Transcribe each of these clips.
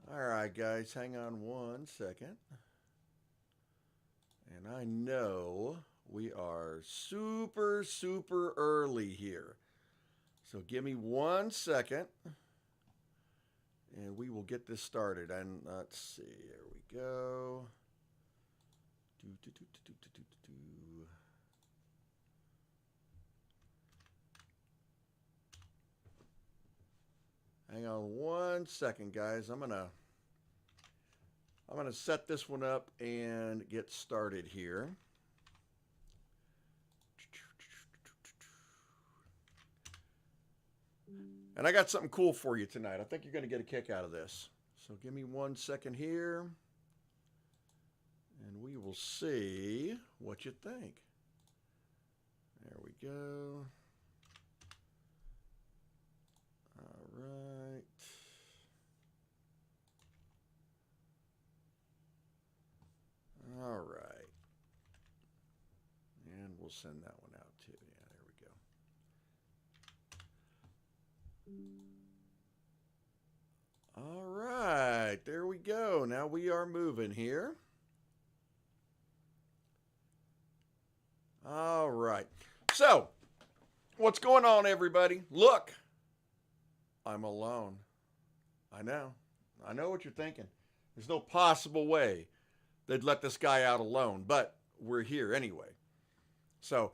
All right, guys, hang on 1 second. And I know we are super, super early here. So give me 1 second. And we will get this started. And let's see, here we go. Hang on 1 second, guys. I'm gonna set this one up and get started here. And I got something cool for you tonight. I think you're going to get a kick out of this. So give me 1 second here. And we will see what you think. There we go. All right. All right. And we'll send that one out too. Yeah, there we go. All right. There we go. Now we are moving here. All right. So, what's going on, everybody? Look, I'm alone. I know what you're thinking. There's no possible way they'd let this guy out alone, but we're here anyway. So,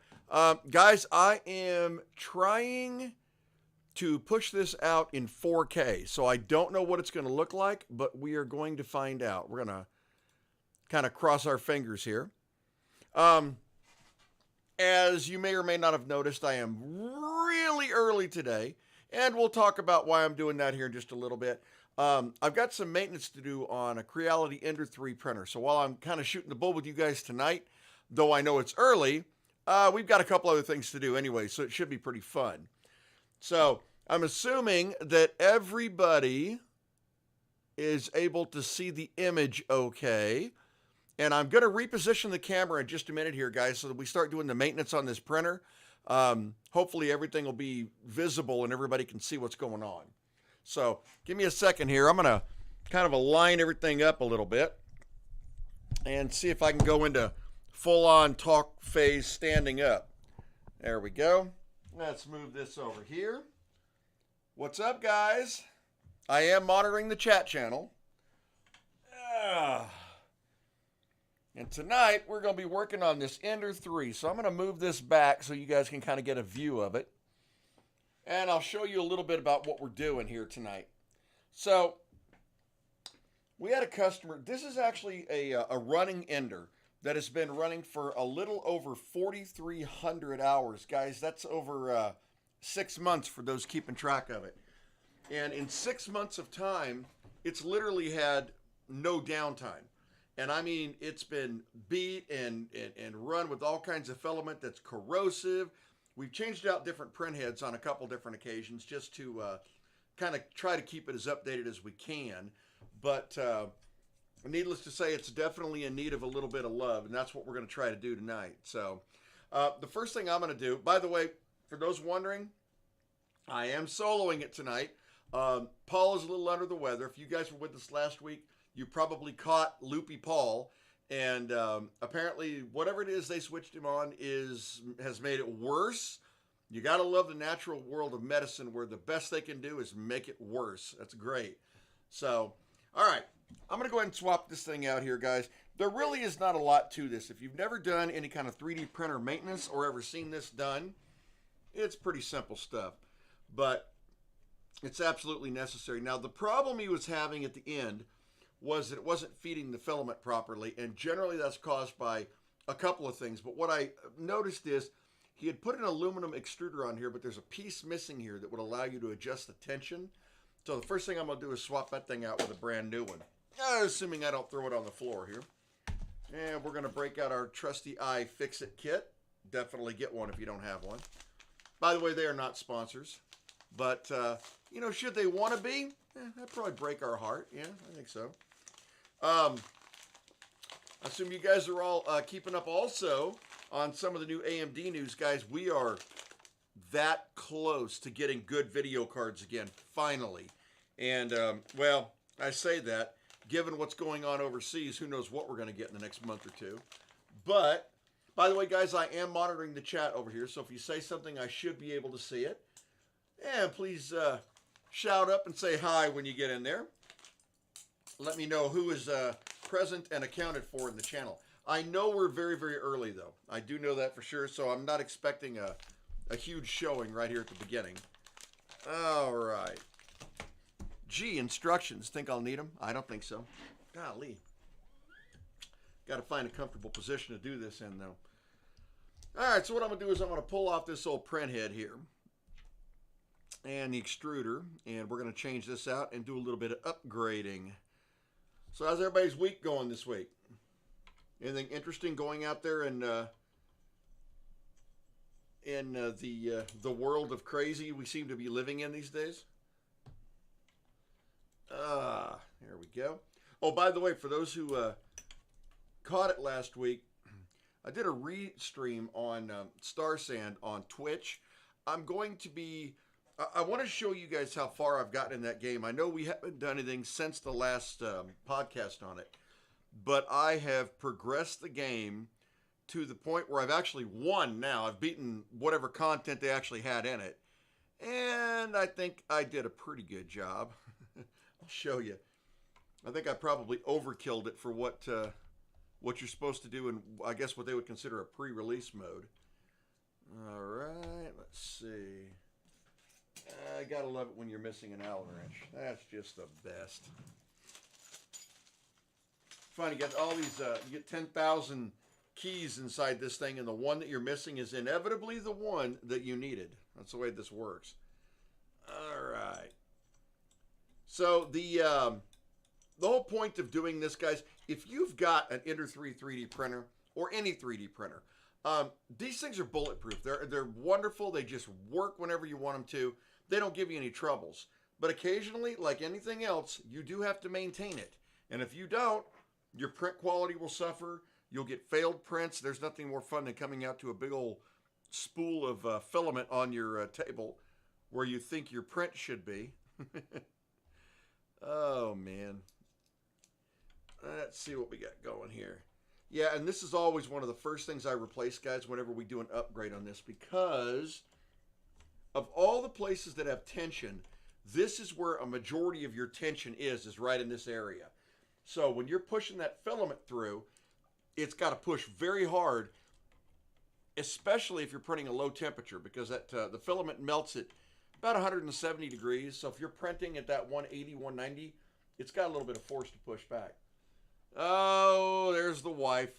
guys, I am trying to push this out in 4K. So I don't know what it's going to look like, but we are going to find out. We're going to kind of cross our fingers here. As you may or may not have noticed, I am really early today, and we'll talk about why I'm doing that here in just a little bit. I've got some maintenance to do on a Creality Ender 3 printer. So while I'm kind of shooting the bull with you guys tonight, though I know it's early, we've got a couple other things to do anyway, so it should be pretty fun. So I'm assuming that everybody is able to see the image okay. And I'm going to reposition the camera in just a minute here, guys, so that we start doing the maintenance on this printer. Hopefully everything will be visible and everybody can see what's going on. So give me a second here. I'm going to kind of align everything up a little bit and see if I can go into full-on talk phase standing up. There we go. Let's move this over here. What's up, guys? I am monitoring the chat channel. And tonight, we're going to be working on this Ender 3. So I'm going to move this back so you guys can kind of get a view of it. And I'll show you a little bit about what we're doing here tonight. So, we had a customer. This is actually a running Ender that has been running for a little over 4,300 hours. Guys, that's over 6 months for those keeping track of it. And in 6 months of time, it's literally had no downtime. And I mean, it's been beat and run with all kinds of filament that's corrosive. We've changed out different print heads on a couple different occasions just to kind of try to keep it as updated as we can. But needless to say, it's definitely in need of a little bit of love, and that's what we're going to try to do tonight. So the first thing I'm going to do, by the way, for those wondering, I am soloing it tonight. Paul is a little under the weather. If you guys were with us last week, you probably caught Loopy Paul, and apparently whatever it is they switched him on has made it worse. You got to love the natural world of medicine where the best they can do is make it worse. That's great. So, all right, I'm going to go ahead and swap this thing out here, guys. There really is not a lot to this. If you've never done any kind of 3D printer maintenance or ever seen this done, it's pretty simple stuff, but it's absolutely necessary. Now, the problem he was having at the end was that it wasn't feeding the filament properly, and generally that's caused by a couple of things. But what I noticed is he had put an aluminum extruder on here, but there's a piece missing here that would allow you to adjust the tension. So the first thing I'm going to do is swap that thing out with a brand new one, assuming I don't throw it on the floor here. And we're going to break out our trusty iFixit kit. Definitely get one if you don't have one. By the way, they are not sponsors, but you know, should they want to be, that'd probably break our heart. Yeah, I think so. I assume you guys are all keeping up also on some of the new AMD news, guys. We are that close to getting good video cards again, finally. And, well, I say that, given what's going on overseas, who knows what we're going to get in the next month or two. But, by the way, guys, I am monitoring the chat over here, so if you say something, I should be able to see it. And please shout up and say hi when you get in there. Let me know who is present and accounted for in the channel. I know we're very, very early, though. I do know that for sure, so I'm not expecting a huge showing right here at the beginning. All right. Gee, instructions. Think I'll need them? I don't think so. Golly. Got to find a comfortable position to do this in, though. All right, so what I'm going to do is I'm going to pull off this old print head here and the extruder, and we're going to change this out and do a little bit of upgrading. So how's everybody's week going this week? Anything interesting going out there in the world of crazy we seem to be living in these days? There we go. Oh, by the way, for those who caught it last week, I did a restream on Star Sand on Twitch. I'm going to be... I want to show you guys how far I've gotten in that game. I know we haven't done anything since the last podcast on it, but I have progressed the game to the point where I've actually won now. I've beaten whatever content they actually had in it, and I think I did a pretty good job. I'll show you. I think I probably overkilled it for what you're supposed to do in, I guess, what they would consider a pre-release mode. All right, let's see. I gotta love it when you're missing an Allen wrench. That's just the best. Fun, you get all these, you get 10,000 keys inside this thing, and the one that you're missing is inevitably the one that you needed. That's the way this works. All right. So the whole point of doing this, guys, if you've got an Ender 3 3D printer or any 3D printer, these things are bulletproof. They're wonderful. They just work whenever you want them to. They don't give you any troubles. But occasionally, like anything else, you do have to maintain it. And if you don't, your print quality will suffer. You'll get failed prints. There's nothing more fun than coming out to a big old spool of filament on your table where you think your print should be. Oh, man. Let's see what we got going here. Yeah, and this is always one of the first things I replace, guys, whenever we do an upgrade on this, because of all the places that have tension, this is where a majority of your tension is right in this area. So when you're pushing that filament through, it's got to push very hard, especially if you're printing a low temperature, because that the filament melts at about 170 degrees. So if you're printing at that 180, 190, it's got a little bit of force to push back. Oh, there's the wife,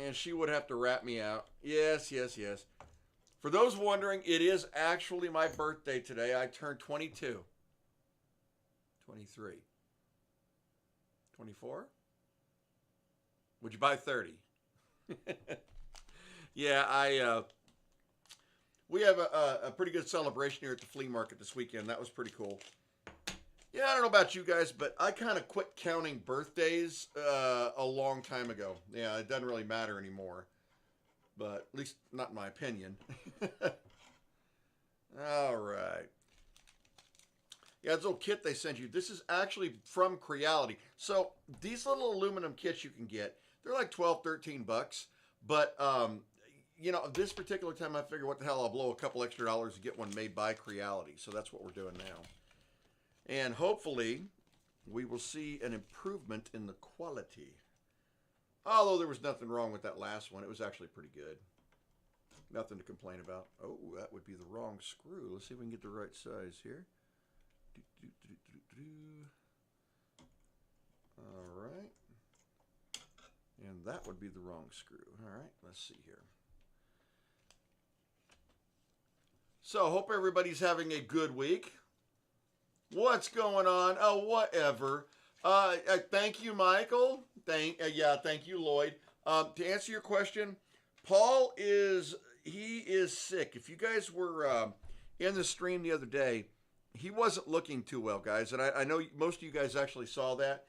and she would have to rat me out. Yes, yes, yes. For those wondering, it is actually my birthday today. I turned 22. 23. 24? Would you buy 30? Yeah, we have a pretty good celebration here at the flea market this weekend. That was pretty cool. Yeah, I don't know about you guys, but I kind of quit counting birthdays a long time ago. Yeah, it doesn't really matter anymore. But at least not in my opinion. All right. Yeah, this little kit they sent you. This is actually from Creality. So these little aluminum kits you can get, they're like 12, 13 bucks. But, you know, this particular time I figure what the hell, I'll blow a couple extra dollars to get one made by Creality. So that's what we're doing now. And hopefully we will see an improvement in the quality. Although there was nothing wrong with that last one. It was actually pretty good. Nothing to complain about. Oh, that would be the wrong screw. Let's see if we can get the right size here. All right. And that would be the wrong screw. All right, let's see here. So, hope everybody's having a good week. What's going on? Oh, whatever. Thank you, Michael. Thank you, Lloyd. To answer your question, Paul is sick. If you guys were in the stream the other day, he wasn't looking too well, guys. And I know most of you guys actually saw that.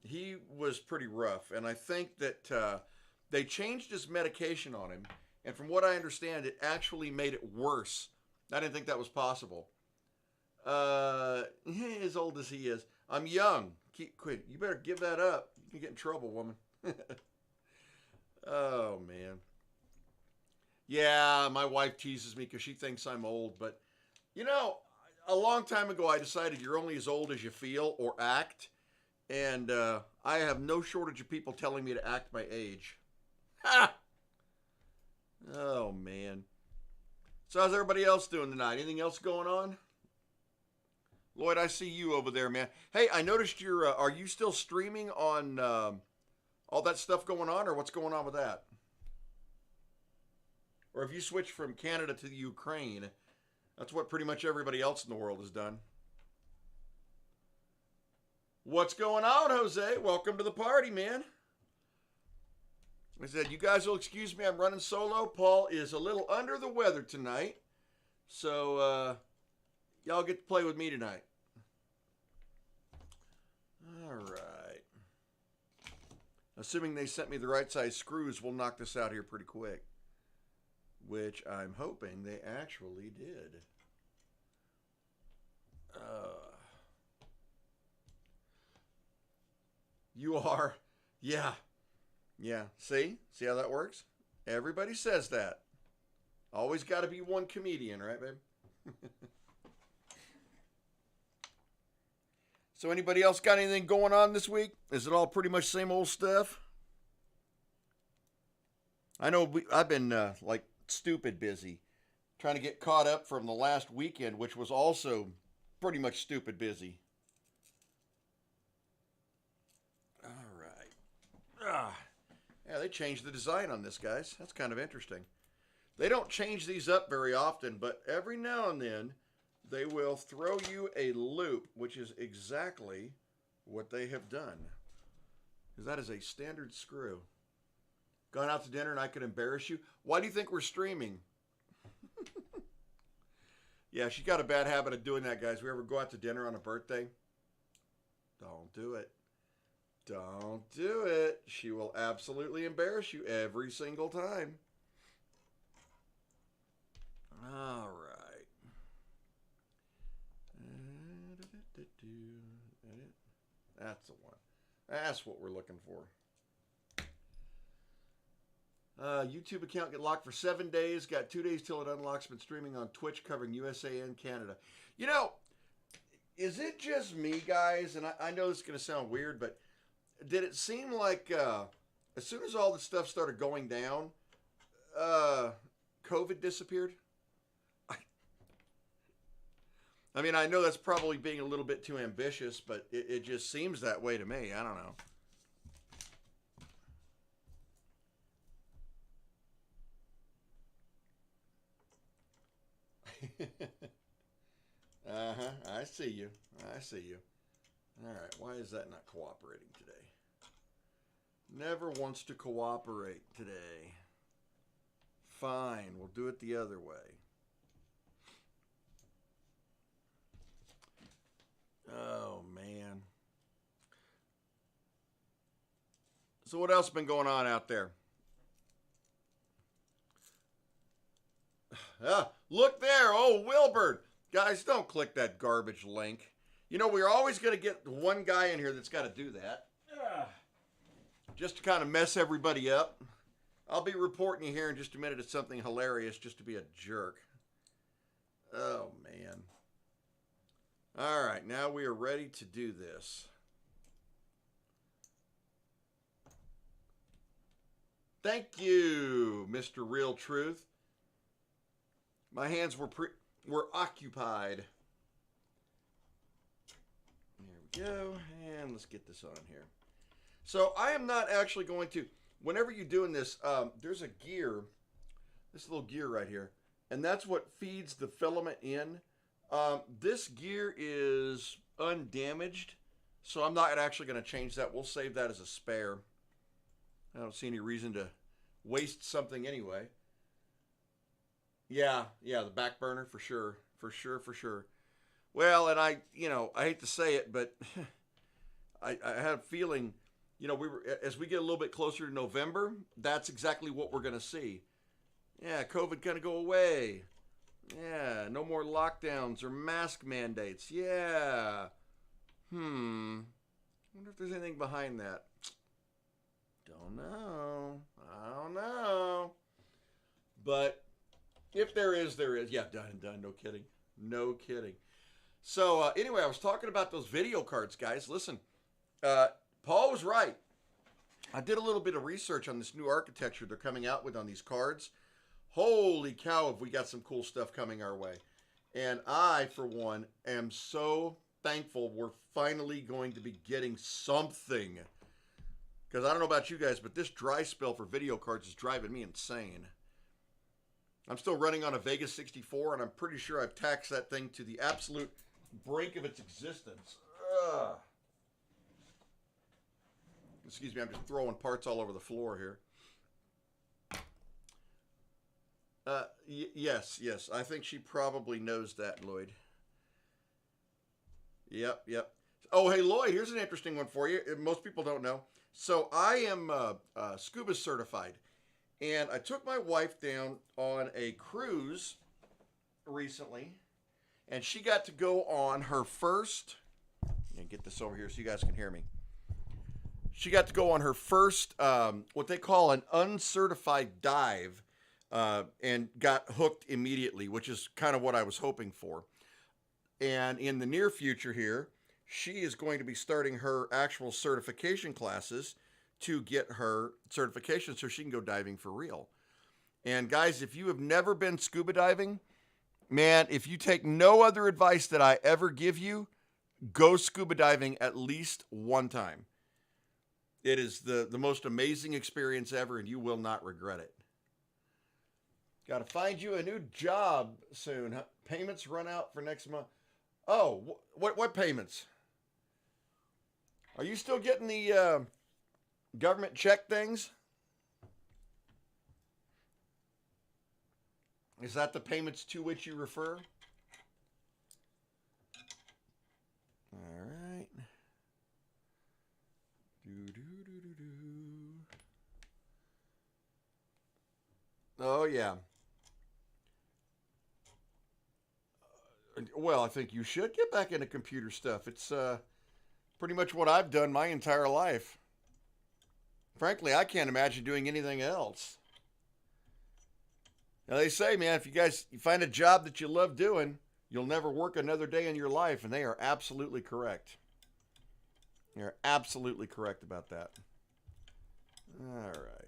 He was pretty rough. And I think that they changed his medication on him. And from what I understand, it actually made it worse I didn't think that was possible. As old as he is. I'm young. Quit. You better give that up. You can get in trouble, woman. Oh, man. Yeah, my wife teases me because she thinks I'm old. But, you know, a long time ago, I decided you're only as old as you feel or act. And I have no shortage of people telling me to act my age. Ha! Oh, man. So how's everybody else doing tonight? Anything else going on? Lloyd, I see you over there, man. Hey, I noticed are you still streaming on all that stuff going on, or what's going on with that? Or have you switched from Canada to the Ukraine? That's what pretty much everybody else in the world has done. What's going on, Jose? Welcome to the party, man. I said, you guys will excuse me, I'm running solo. Paul is a little under the weather tonight. So, y'all get to play with me tonight. All right. Assuming they sent me the right size screws, we'll knock this out here pretty quick. Which I'm hoping they actually did. You are, yeah. Yeah, see how that works? Everybody says that. Always got to be one comedian, right, babe? So anybody else got anything going on this week? Is it all pretty much same old stuff? I know I've been like stupid busy trying to get caught up from the last weekend, which was also pretty much stupid busy. All right. Yeah, they changed the design on this, guys. That's kind of interesting. They don't change these up very often, but every now and then they will throw you a loop, which is exactly what they have done. Because that is a standard screw. Gone out to dinner and I could embarrass you? Why do you think we're streaming? Yeah, she got a bad habit of doing that, guys. We ever go out to dinner on a birthday? Don't do it. Don't do it. She will absolutely embarrass you every single time. All right. That's the one. That's what we're looking for. YouTube account get locked for 7 days. Got 2 days till it unlocks. Been streaming on Twitch covering USA and Canada. You know, is it just me, guys? And I know this is going to sound weird, but did it seem like as soon as all this stuff started going down, COVID disappeared? I mean, I know that's probably being a little bit too ambitious, but it just seems that way to me. I don't know. I see you. I see you. All right. Why is that not cooperating today? Never wants to cooperate today. Fine. We'll do it the other way. Oh, man. So what else has been going on out there? Look there. Oh, Wilbur. Guys, don't click that garbage link. You know, we're always going to get one guy in here that's got to do that. Just to kind of mess everybody up. I'll be reporting you here in just a minute. It's something hilarious just to be a jerk. Oh, man. All right, now we are ready to do this. Thank you, Mr. Real Truth. My hands were occupied. There we go, and let's get this on here. So I am not actually going to, whenever you're doing this, there's a gear, this little gear right here, and that's what feeds the filament in. This gear is undamaged, so I'm not actually going to change that. We'll save that as a spare. I don't see any reason to waste something anyway. Yeah, the back burner for sure. For sure. Well, and I hate to say it, but I had a feeling, as we get a little bit closer to November, that's exactly what we're going to see. Yeah, COVID going to go away. Yeah, no more lockdowns or mask mandates. Yeah. Wonder if there's anything behind that. Don't know. I don't know. But if there is, there is. Yeah, done. No kidding. No kidding. So anyway, I was talking about those video cards, guys. Listen, Paul was right. I did a little bit of research on this new architecture they're coming out with on these cards. Holy cow, have we got some cool stuff coming our way. And I, for one, am so thankful we're finally going to be getting something. Because I don't know about you guys, but this dry spell for video cards is driving me insane. I'm still running on a Vegas 64, and I'm pretty sure I've taxed that thing to the absolute brink of its existence. Ugh. Excuse me, I'm just throwing parts all over the floor here. Yes. I think she probably knows that, Lloyd. Yep. Oh, hey, Lloyd, here's an interesting one for you. Most people don't know. So I am scuba certified. And I took my wife down on a cruise recently. And she got to go on her first... And get this over here so you guys can hear me. She got to go on her first, what they call an uncertified dive, and got hooked immediately, which is kind of what I was hoping for. And in the near future here, she is going to be starting her actual certification classes to get her certification so she can go diving for real. And guys, if you have never been scuba diving, man, if you take no other advice that I ever give you, go scuba diving at least one time. It is the most amazing experience ever, and you will not regret it. Got to find you a new job soon. Payments run out for next month. Oh, what payments? Are you still getting the government check things? Is that the payments to which you refer? All right. Oh, yeah. Well, I think you should get back into computer stuff. It's pretty much what I've done my entire life. Frankly, I can't imagine doing anything else. Now, they say, man, if you find a job that you love doing, you'll never work another day in your life, and they are absolutely correct. You're absolutely correct about that. All right.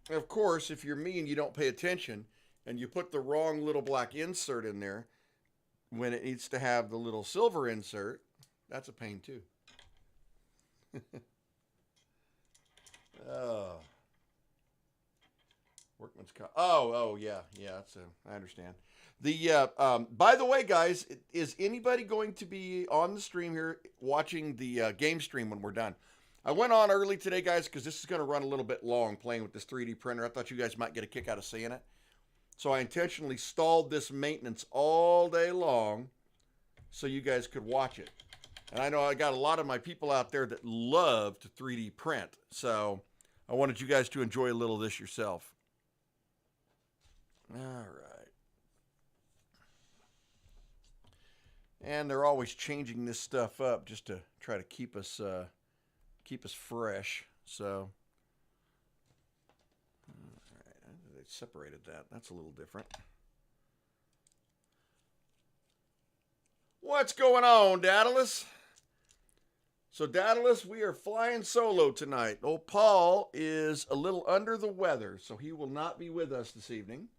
Of course, if you're me and you don't pay attention and you put the wrong little black insert in there when it needs to have the little silver insert, that's a pain too. Oh. Workman's comp. Oh, yeah. I understand. By the way, guys, is anybody going to be on the stream here watching the game stream when we're done? I went on early today, guys, because this is going to run a little bit long playing with this 3D printer. I thought you guys might get a kick out of seeing it. So I intentionally stalled this maintenance all day long so you guys could watch it. And I know I got a lot of my people out there that love to 3D print. So I wanted you guys to enjoy a little of this yourself. All right. And they're always changing this stuff up just to try to keep us fresh. So, all right, they separated that. That's a little different. What's going on, Daedalus? So, Daedalus, we are flying solo tonight. Old Paul is a little under the weather, so he will not be with us this evening.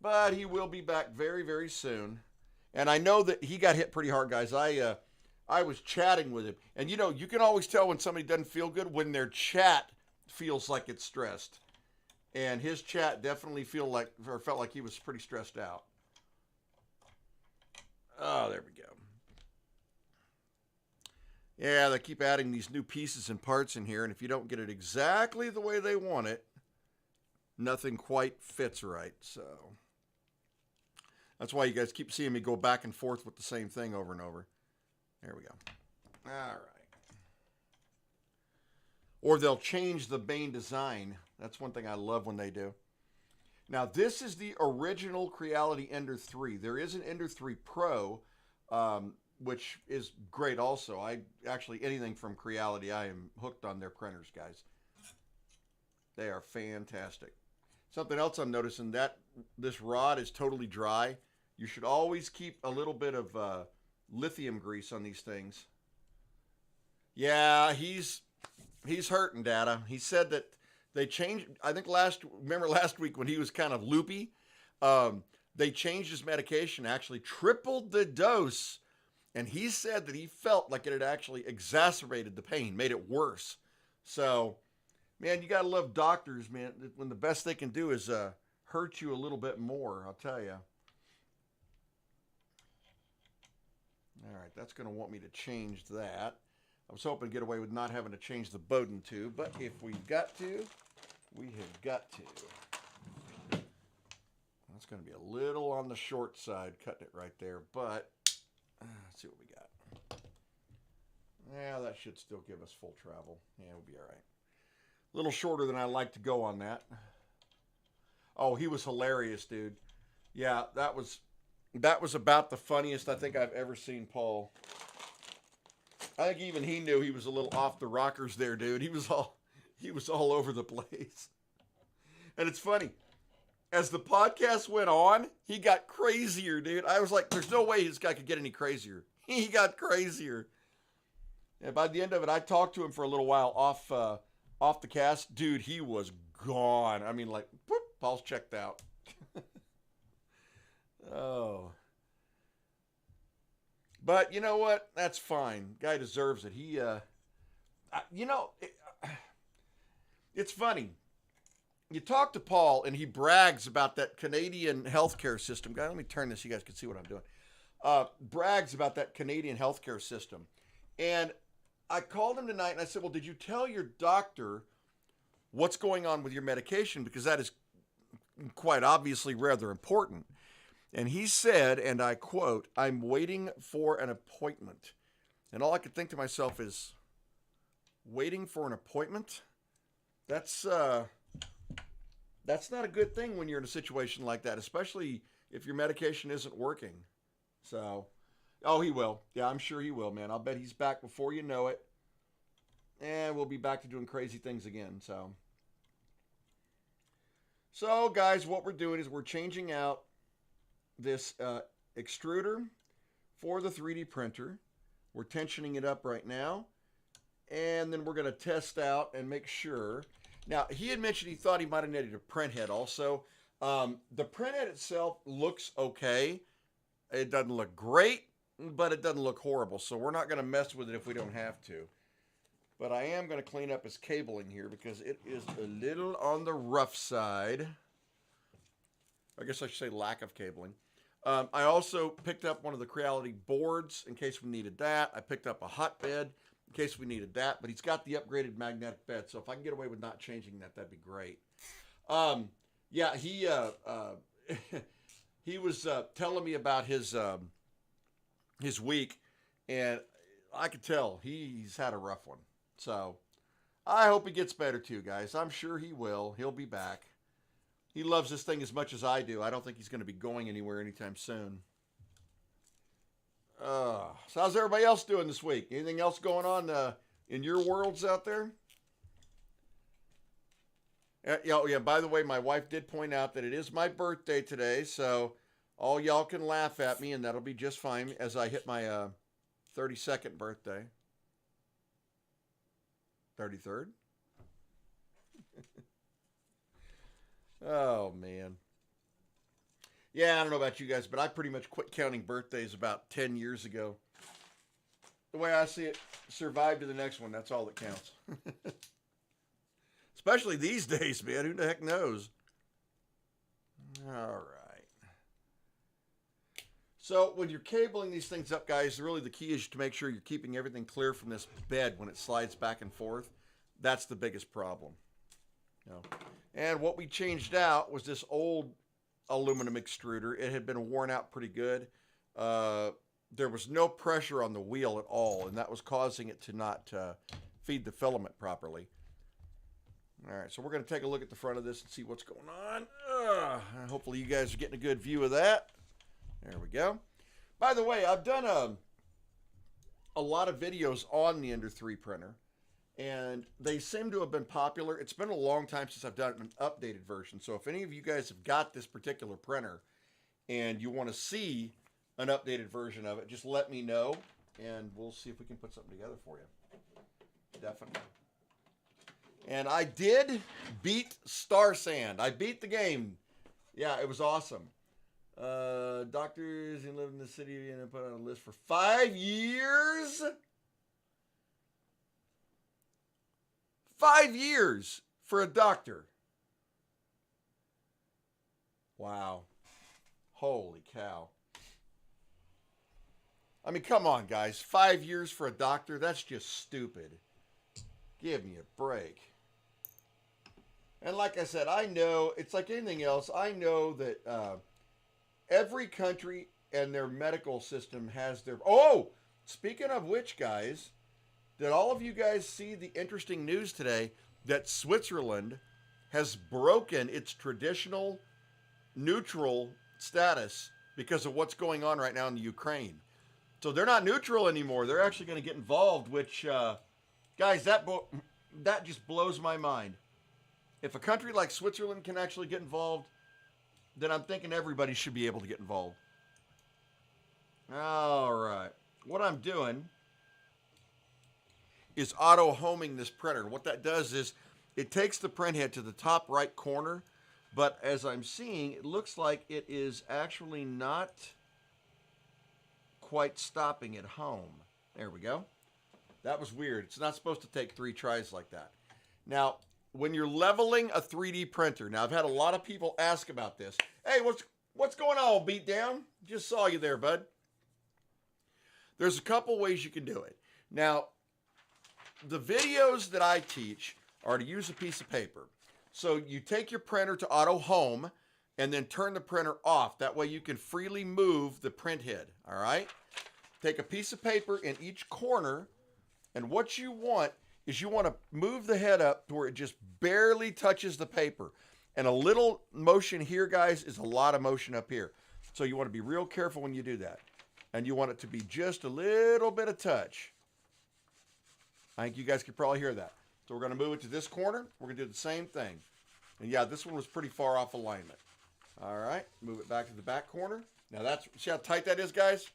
But he will be back very, very soon. And I know that he got hit pretty hard, guys. I was chatting with him. And, you know, you can always tell when somebody doesn't feel good when their chat feels like it's stressed. And his chat definitely felt like he was pretty stressed out. Oh, there we go. Yeah, they keep adding these new pieces and parts in here. And if you don't get it exactly the way they want it, nothing quite fits right. So that's why you guys keep seeing me go back and forth with the same thing over and over. There we go. All right. Or they'll change the main design. That's one thing I love when they do. Now, this is the original Creality Ender 3. There is an Ender 3 Pro, which is great also. Anything from Creality, I am hooked on their printers, guys. They are fantastic. Something else I'm noticing, that this rod is totally dry. You should always keep a little bit of lithium grease on these things. Yeah, he's hurting, Data. He said that they changed, I think remember last week when he was kind of loopy? They changed his medication, actually tripled the dose, and he said that he felt like it had actually exacerbated the pain, made it worse. So, man, you got to love doctors, man, when the best they can do is hurt you a little bit more, I'll tell you. All right, that's going to want me to change that. I was hoping to get away with not having to change the Bowden tube, but if we've got to, we have got to. That's going to be a little on the short side, cutting it right there, but let's see what we got. Yeah, that should still give us full travel. Yeah, we'll be all right. A little shorter than I like to go on that. Oh, he was hilarious, dude. Yeah, that was about the funniest I think I've ever seen Paul. I think even he knew he was a little off the rockers there, dude. He was all over the place. And it's funny. As the podcast went on, he got crazier, dude. I was like, there's no way this guy could get any crazier. He got crazier. And by the end of it, I talked to him for a little while off the cast. Dude, he was gone. I mean, like, whoop, Paul's checked out. Oh. But you know what? That's fine. Guy deserves it. It's funny. You talk to Paul, and he brags about that Canadian healthcare system. Guy, let me turn this so you guys can see what I'm doing. Brags about that Canadian healthcare system. And I called him tonight, and I said, well, did you tell your doctor what's going on with your medication? Because that is quite obviously rather important. And he said, and I quote, "I'm waiting for an appointment." And all I could think to myself is, waiting for an appointment? That's not a good thing when you're in a situation like that, especially if your medication isn't working. So, oh, he will. Yeah, I'm sure he will, man. I'll bet he's back before you know it. And we'll be back to doing crazy things again. So guys, what we're doing is we're changing out this extruder for the 3D printer. We're tensioning it up right now, and then we're going to test out and make sure. Now, he had mentioned he thought he might have needed a print head also. The print head itself looks okay. It doesn't look great, but it doesn't look horrible, so we're not going to mess with it if we don't have to. But I am going to clean up his cabling here because it is a little on the rough side. I guess I should say lack of cabling. I also picked up one of the Creality boards in case we needed that. I picked up a hotbed in case we needed that. But he's got the upgraded magnetic bed, so if I can get away with not changing that, that'd be great. Yeah, he was telling me about his week, and I could tell he's had a rough one. So I hope he gets better too, guys. I'm sure he will. He'll be back. He loves this thing as much as I do. I don't think he's going to be going anywhere anytime soon. So how's everybody else doing this week? Anything else going on in your worlds out there? Yeah, by the way, my wife did point out that it is my birthday today, so all y'all can laugh at me, and that'll be just fine as I hit my 32nd birthday. 33rd? Oh, man. Yeah, I don't know about you guys, but I pretty much quit counting birthdays about 10 years ago. The way I see it, survive to the next one. That's all that counts. Especially these days, man. Who the heck knows? All right. So when you're cabling these things up, guys, really the key is to make sure you're keeping everything clear from this bed when it slides back and forth. That's the biggest problem. And what we changed out was this old aluminum extruder. It had been worn out pretty good. There was no pressure on the wheel at all, and that was causing it to not feed the filament properly. All right, so we're going to take a look at the front of this and see what's going on. Hopefully you guys are getting a good view of that. There we go. By the way, I've done a lot of videos on the Ender 3 printer, and they seem to have been popular. It's been a long time since I've done an updated version, so if any of you guys have got this particular printer and you want to see an updated version of it, just let me know, and we'll see if we can put something together for you. Definitely. And I did beat Star Sand. I beat the game. Yeah, it was awesome. Doctors who live in the city and put on a list for 5 years. 5 years for a doctor. Wow. Holy cow. I mean, come on, guys. 5 years for a doctor? That's just stupid. Give me a break. And like I said, I know, it's like anything else. I know that every country and their medical system has their... Oh! Speaking of which, guys, did all of you guys see the interesting news today that Switzerland has broken its traditional neutral status because of what's going on right now in the Ukraine? So they're not neutral anymore. They're actually going to get involved, which, guys, that just blows my mind. If a country like Switzerland can actually get involved, then I'm thinking everybody should be able to get involved. All right. What I'm doing is auto-homing this printer. What that does is it takes the print head to the top right corner, but as I'm seeing, it looks like it is actually not quite stopping at home. There we go. That was weird. It's not supposed to take 3 tries like that. Now, when you're leveling a 3D printer, now I've had a lot of people ask about this. Hey, what's going on, Beatdown? Just saw you there, bud. There's a couple ways you can do it. Now, the videos that I teach are to use a piece of paper. So you take your printer to auto home and then turn the printer off. That way you can freely move the print head, all right? Take a piece of paper in each corner, and what you want is you want to move the head up to where it just barely touches the paper. And a little motion here, guys, is a lot of motion up here. So you want to be real careful when you do that. And you want it to be just a little bit of touch. I think you guys could probably hear that. So we're going to move it to this corner. We're going to do the same thing. And yeah, this one was pretty far off alignment. All right, move it back to the back corner. Now see how tight that is, guys?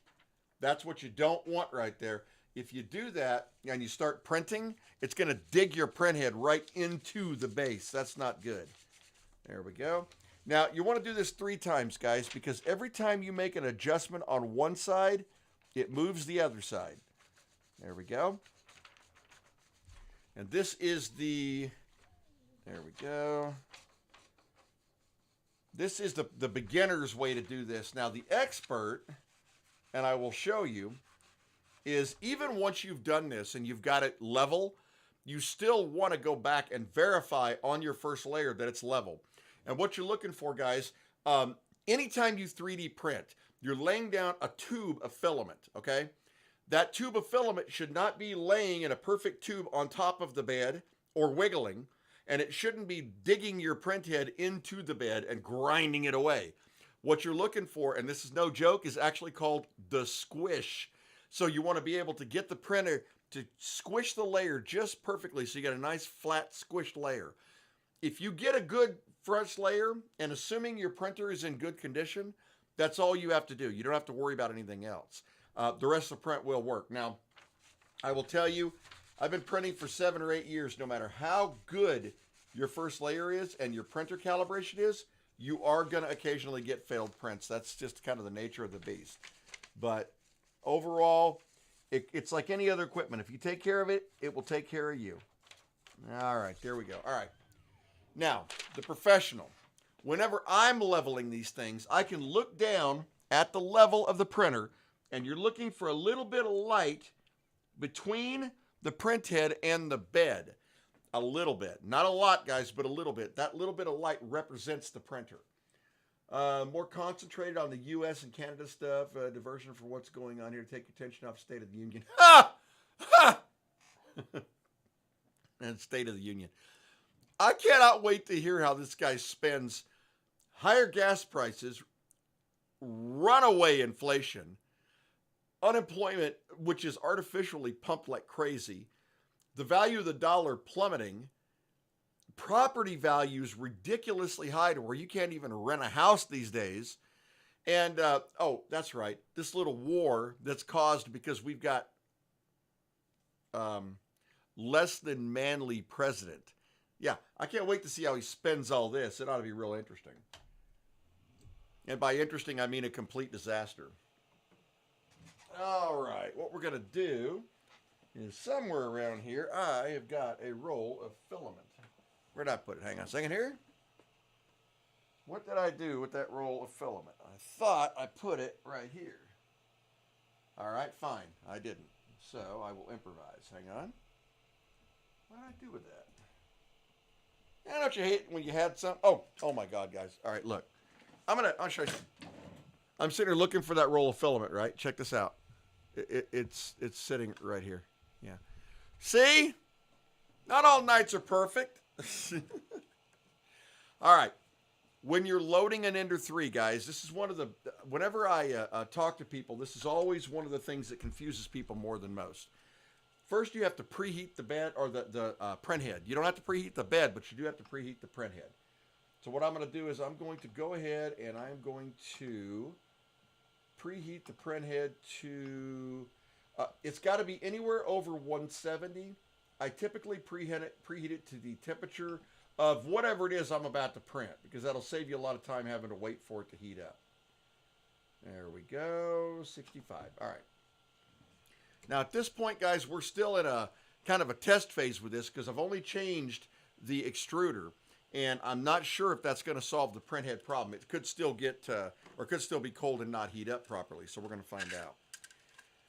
That's what you don't want right there. If you do that and you start printing, it's going to dig your print head right into the base. That's not good. There we go. Now, you want to do this 3 times, guys, because every time you make an adjustment on one side, it moves the other side. There we go. And this is there we go. This is the beginner's way to do this. Now, the expert, and I will show you, is even once you've done this and you've got it level, you still want to go back and verify on your first layer that it's level. And what you're looking for, guys, anytime you 3D print, you're laying down a tube of filament, okay? That tube of filament should not be laying in a perfect tube on top of the bed or wiggling, and it shouldn't be digging your print head into the bed and grinding it away. What you're looking for, and this is no joke, is actually called the squish. So you want to be able to get the printer to squish the layer just perfectly so you get a nice flat squished layer. If you get a good fresh layer, and assuming your printer is in good condition, that's all you have to do. You don't have to worry about anything else. The rest of the print will work. Now, I will tell you, I've been printing for 7 or 8 years. No matter how good your first layer is and your printer calibration is, you are going to occasionally get failed prints. That's just kind of the nature of the beast. But overall, it's like any other equipment. If you take care of it, it will take care of you. All right, there we go. All right. Now, the professional. Whenever I'm leveling these things, I can look down at the level of the printer, and you're looking for a little bit of light between the print head and the bed. A little bit. Not a lot, guys, but a little bit. That little bit of light represents the printer. More concentrated on the U.S. and Canada stuff. Diversion for what's going on here. Take attention off State of the Union. Ha! Ha! And State of the Union. I cannot wait to hear how this guy spends higher gas prices, runaway inflation, unemployment, which is artificially pumped like crazy, the value of the dollar plummeting, property values ridiculously high to where you can't even rent a house these days. And, oh, that's right, this little war that's caused because we've got less than manly president. Yeah, I can't wait to see how he spends all this. It ought to be real interesting. And by interesting, I mean a complete disaster. All right, what we're going to do is somewhere around here, I have got a roll of filament. Where'd I put it? Hang on a second here. What did I do with that roll of filament? I thought I put it right here. All right, fine. I didn't. So I will improvise. Hang on. What did I do with that? Yeah, don't you hate when you had some? Oh my God, guys. All right, look. I'll show you something. I'm sitting here looking for that roll of filament, right? Check this out. It's sitting right here. Yeah. See? Not all nights are perfect. All right. When you're loading an Ender 3, guys, this is one of the, whenever I talk to people, this is always one of the things that confuses people more than most. First, you have to preheat the bed, or the print head. You don't have to preheat the bed, but you do have to preheat the print head. So what I'm going to do is I'm going to go ahead and I'm going to preheat the print head to, it's got to be anywhere over 170. I typically preheat it to the temperature of whatever it is I'm about to print, because that'll save you a lot of time having to wait for it to heat up. There we go, 65. All right. Now at this point, guys, we're still in a kind of a test phase with this because I've only changed the extruder, and I'm not sure if that's going to solve the print head problem. It could still get, or could still be cold and not heat up properly, so we're going to find out.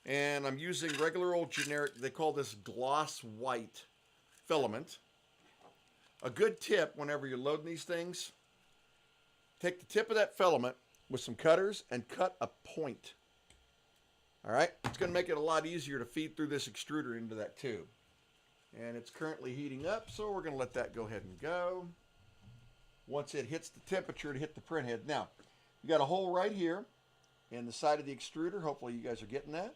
And I'm using regular old generic, they call this gloss white filament. A good tip whenever you're loading these things, take the tip of that filament with some cutters and cut a point. All right, it's going to make it a lot easier to feed through this extruder into that tube. And it's currently heating up, so we're going to let that go ahead and go. Once it hits the temperature to hit the print head. Now, you got a hole right here in the side of the extruder. Hopefully you guys are getting that.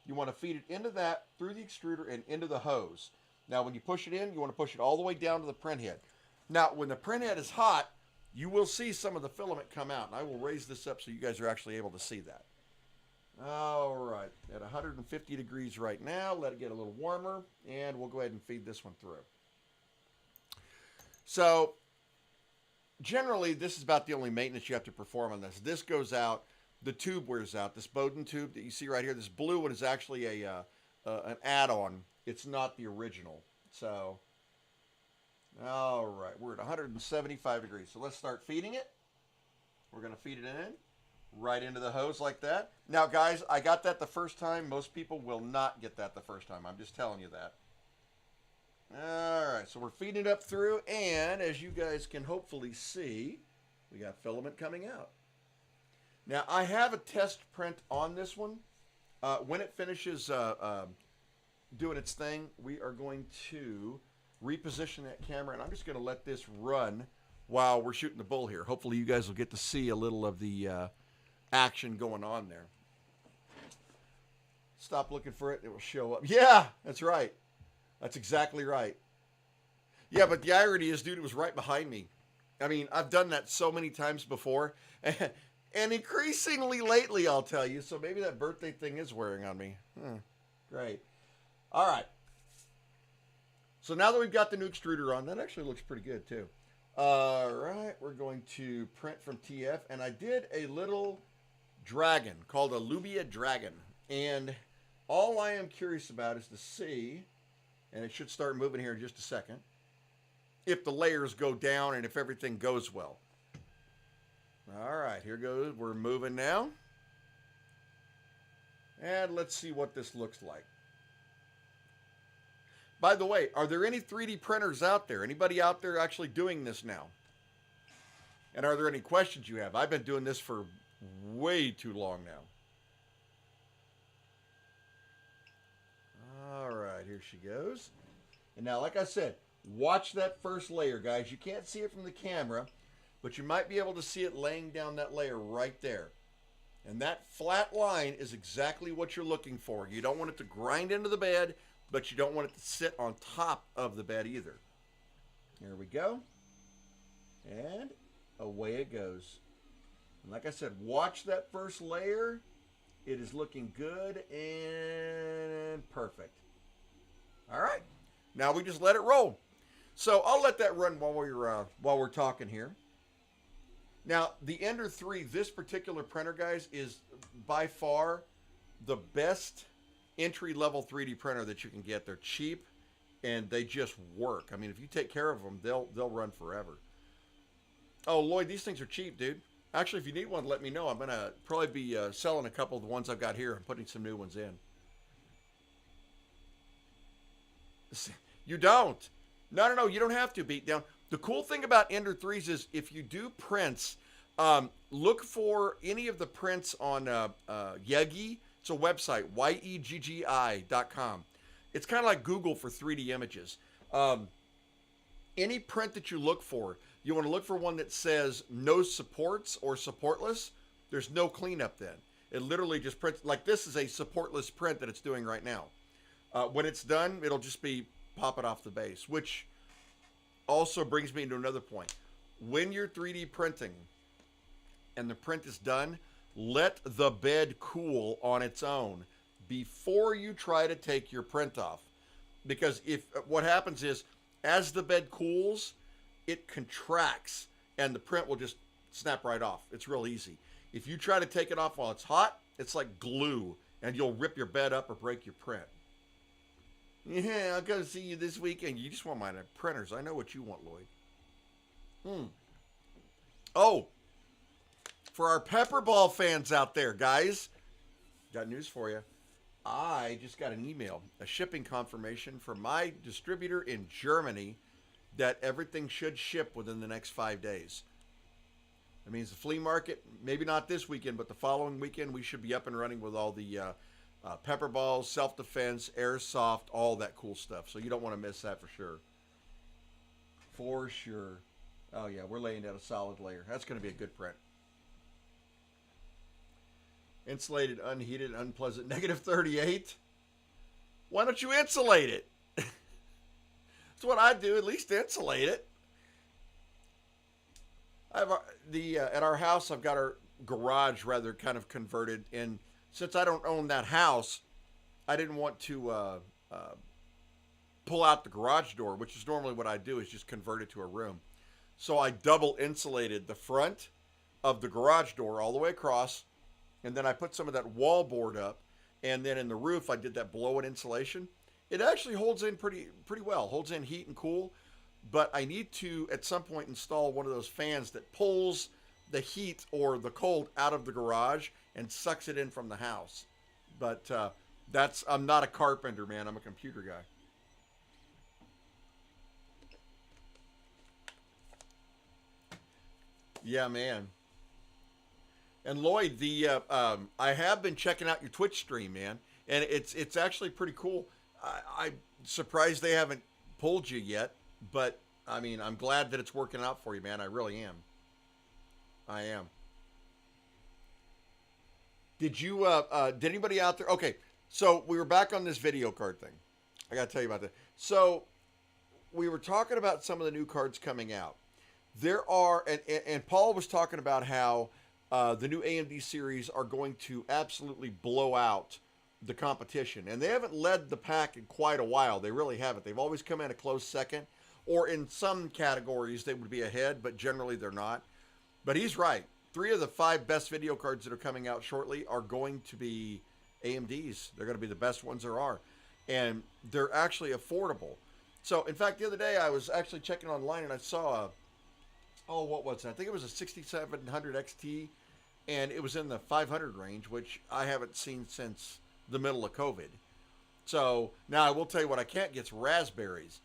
You want to feed it into that, through the extruder, and into the hose. Now, when you push it in, you want to push it all the way down to the print head. Now, when the print head is hot, you will see some of the filament come out. And I will raise this up so you guys are actually able to see that. All right, at 150 degrees right now, let it get a little warmer, and we'll go ahead and feed this one through. So, generally, this is about the only maintenance you have to perform on this. This goes out, the tube wears out. This Bowden tube that you see right here, this blue one is actually an add-on. It's not the original. So, all right, we're at 175 degrees. So let's start feeding it. We're going to feed it in. Right into the hose like that. Now, guys, I got that the first time. Most people will not get that the first time. I'm just telling you that. All right, so we're feeding it up through, and as you guys can hopefully see, we got filament coming out. Now, I have a test print on this one. When it finishes doing its thing, we are going to reposition that camera, and I'm just going to let this run while we're shooting the bull here. Hopefully, you guys will get to see a little of the action going on there. Stop looking for it. It will show up. Yeah, that's right. That's exactly right. Yeah, but the irony is, dude, it was right behind me. I mean, I've done that so many times before. And increasingly lately, I'll tell you. So maybe that birthday thing is wearing on me. Great. All right. So now that we've got the new extruder on, that actually looks pretty good too. All right. We're going to print from TF. And I did a little dragon called a Lubia Dragon. And all I am curious about is to see, and it should start moving here in just a second, if the layers go down and if everything goes well. All right, here goes. We're moving now. And let's see what this looks like. By the way, are there any 3D printers out there? Anybody out there actually doing this now? And are there any questions you have? I've been doing this for way too long now. All right, here she goes. And now, like I said, Watch that first layer, guys. You can't see it from the camera, but you might be able to see it laying down that layer right there. And that flat line is exactly what you're looking for. You don't want it to grind into the bed, but you don't want it to sit on top of the bed either. There we go. And away it goes. And like I said, watch that first layer. It is looking good and perfect. All right. Now we just let it roll. So I'll let that run while we're talking here. Now, the Ender 3, this particular printer, guys, is by far the best entry-level 3D printer that you can get. They're cheap, and they just work. I mean, if you take care of them, they'll run forever. Oh, Lloyd, these things are cheap, dude. Actually, if you need one, let me know. I'm going to probably be selling a couple of the ones I've got here and putting some new ones in. You don't. No, you don't have to, Beat Down. The cool thing about Ender 3s is if you do prints, look for any of the prints on Yeggi. It's a website, yeggi.com. It's kind of like Google for 3D images. Any print that you look for, you want to look for one that says no supports or supportless. There's no cleanup then. It literally just prints, like this is a supportless print that it's doing right now. When it's done, it'll just be pop it off the base, which also brings me to another point. When you're 3D printing and the print is done, let the bed cool on its own before you try to take your print off. Because what happens is, as the bed cools, it contracts and the print will just snap right off. It's real easy. If you try to take it off while it's hot, it's like glue and you'll rip your bed up or break your print. Yeah, I'll go see you this weekend. You just want my printers. I know what you want, Lloyd. Oh, for our Pepperball fans out there, guys, got news for you. I just got an email, a shipping confirmation from my distributor in Germany that everything should ship within the next 5 days. That means the flea market, maybe not this weekend, but the following weekend, we should be up and running with all the pepper balls, self-defense, airsoft, all that cool stuff. So you don't want to miss that for sure. For sure. Oh, yeah, we're laying down a solid layer. That's going to be a good print. Insulated, unheated, unpleasant, -38. Why don't you insulate it? That's what I do, at least insulate it. I have at our house, I've got our garage rather kind of converted, and since I don't own that house, I didn't want to pull out the garage door, which is normally what I do, is just convert it to a room. So I double insulated the front of the garage door all the way across, and then I put some of that wall board up, and then in the roof I did that blow-in insulation. It actually holds in pretty well, holds in heat and cool, but I need to at some point install one of those fans that pulls the heat or the cold out of the garage and sucks it in from the house. But I'm not a carpenter, man. I'm a computer guy. Yeah, man. And Lloyd, I have been checking out your Twitch stream, man, and it's actually pretty cool. I'm surprised they haven't pulled you yet, but I mean, I'm glad that it's working out for you, man. I really am. I am. Did you, did anybody out there? Okay, so we were back on this video card thing. I got to tell you about that. So we were talking about some of the new cards coming out. There are, and Paul was talking about how the new AMD series are going to absolutely blow out the competition. And they haven't led the pack in quite a while. They really haven't. They've always come in a close second, or in some categories they would be ahead, but generally they're not. But he's right. 3 of the 5 best video cards that are coming out shortly are going to be AMDs. They're going to be the best ones there are. And they're actually affordable. So, in fact, the other day I was actually checking online and I saw what was it? I think it was a 6700 XT, and it was in the 500 range, which I haven't seen since the middle of COVID. So, now I will tell you what I can't get is raspberries.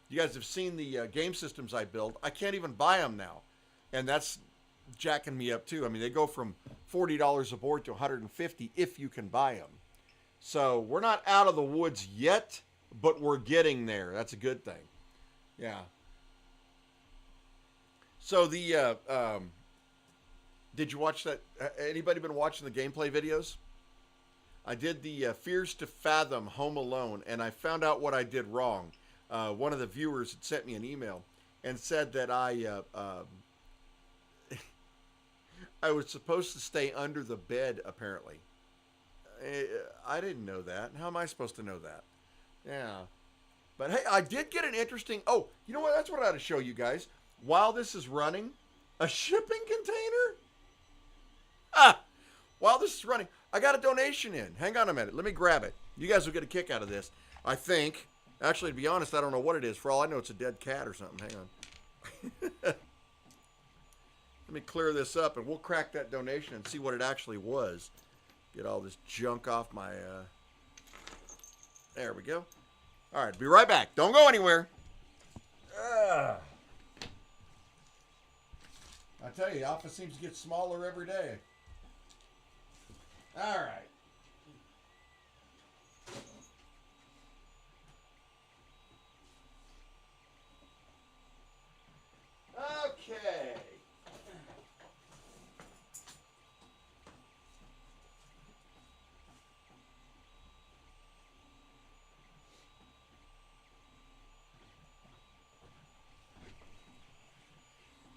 You guys have seen the game systems I build. I can't even buy them now. And that's jacking me up too. I mean, they go from $40 a board to $150 if you can buy them. So we're not out of the woods yet, but we're getting there. That's a good thing. Yeah. So the did you watch that? Anybody been watching the gameplay videos? I did the Fears to Fathom Home Alone, and I found out what I did wrong. One of the viewers had sent me an email and said that I was supposed to stay under the bed, apparently. I didn't know that. How am I supposed to know that? Yeah. But hey, I did get an interesting... Oh, you know what? That's what I ought to show you guys. While this is running, a shipping container? While this is running, I got a donation in. Hang on a minute. Let me grab it. You guys will get a kick out of this, I think. Actually, to be honest, I don't know what it is. For all I know, it's a dead cat or something. Hang on. Let me clear this up, and we'll crack that donation and see what it actually was. Get all this junk off my... There we go. All right, be right back. Don't go anywhere. I tell you, the office seems to get smaller every day. All right. Okay.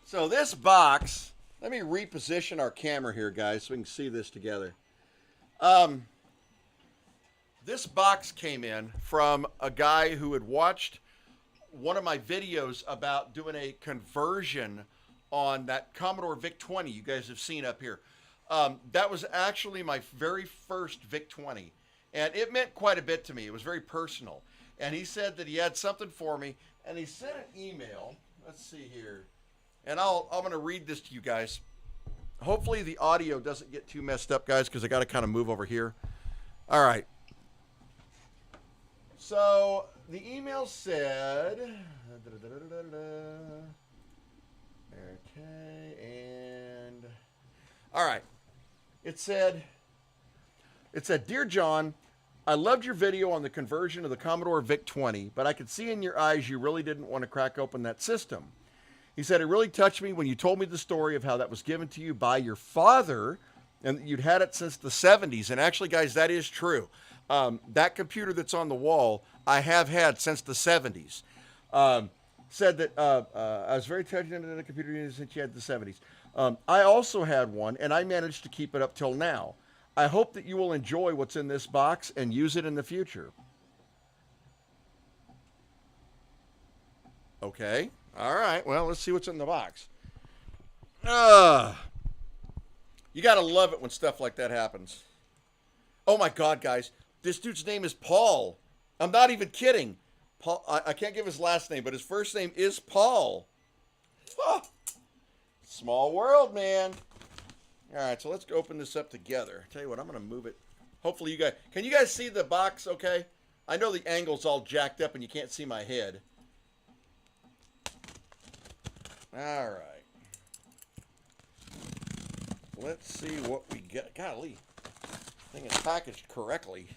So this box, let me reposition our camera here, guys, so we can see this together. This box came in from a guy who had watched one of my videos about doing a conversion on that Commodore VIC-20 you guys have seen up here. That was actually my very first VIC-20, and it meant quite a bit to me. It was very personal. And he said that he had something for me, and he sent an email. Let's see here. And I'm going to read this to you guys. Hopefully the audio doesn't get too messed up, guys, because I got to kind of move over here. All right. So the email said, okay, and all right. It said, Dear John, I loved your video on the conversion of the Commodore VIC-20, but I could see in your eyes you really didn't want to crack open that system. He said, it really touched me when you told me the story of how that was given to you by your father and that you'd had it since the 70s. And actually, guys, that is true. That computer that's on the wall, I have had since the 70s. Said that I was very touched into the computer since you had the 70s. I also had one, and I managed to keep it up till now. I hope that you will enjoy what's in this box and use it in the future. Okay. All right, well, let's see what's in the box. You got to love it when stuff like that happens. Oh, my God, guys. This dude's name is Paul. I'm not even kidding. Paul. I can't give his last name, but his first name is Paul. Oh, small world, man. All right, so let's open this up together. Tell you what, I'm going to move it. Hopefully you guys... Can you guys see the box okay? I know the angle's all jacked up and you can't see my head. All right. Let's see what we get. Golly. Thing is packaged correctly.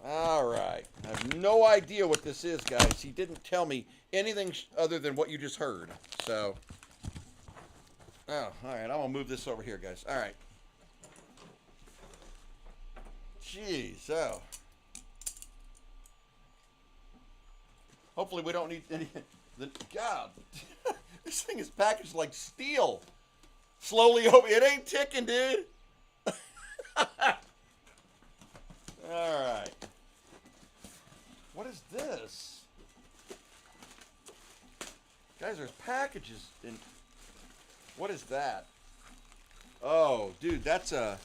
All right. I have no idea what this is, guys. He didn't tell me anything other than what you just heard. So. Oh, all right. I'm going to move this over here, guys. All right. Jeez. Oh. Hopefully we don't need any... God, this thing is packaged like steel. Slowly over... It ain't ticking, dude. All right. What is this? Guys, there's packages in... What is that? Oh, dude, that's a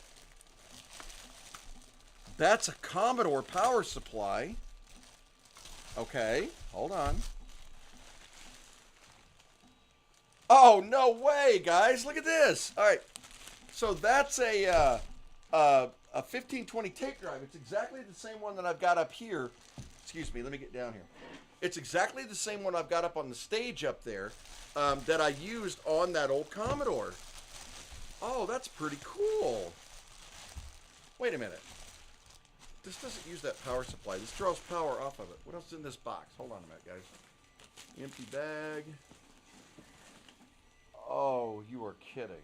Commodore power supply. Okay, hold on. Oh, no way, guys. Look at this. All right. So that's a 1520 tape drive. It's exactly the same one that I've got up here. Excuse me. Let me get down here. It's exactly the same one I've got up on the stage up there that I used on that old Commodore. Oh, that's pretty cool. Wait a minute. this doesn't use that power supply. This draws power off of it. What else is in this box? Hold on a minute, guys. Empty bag. Oh, you are kidding.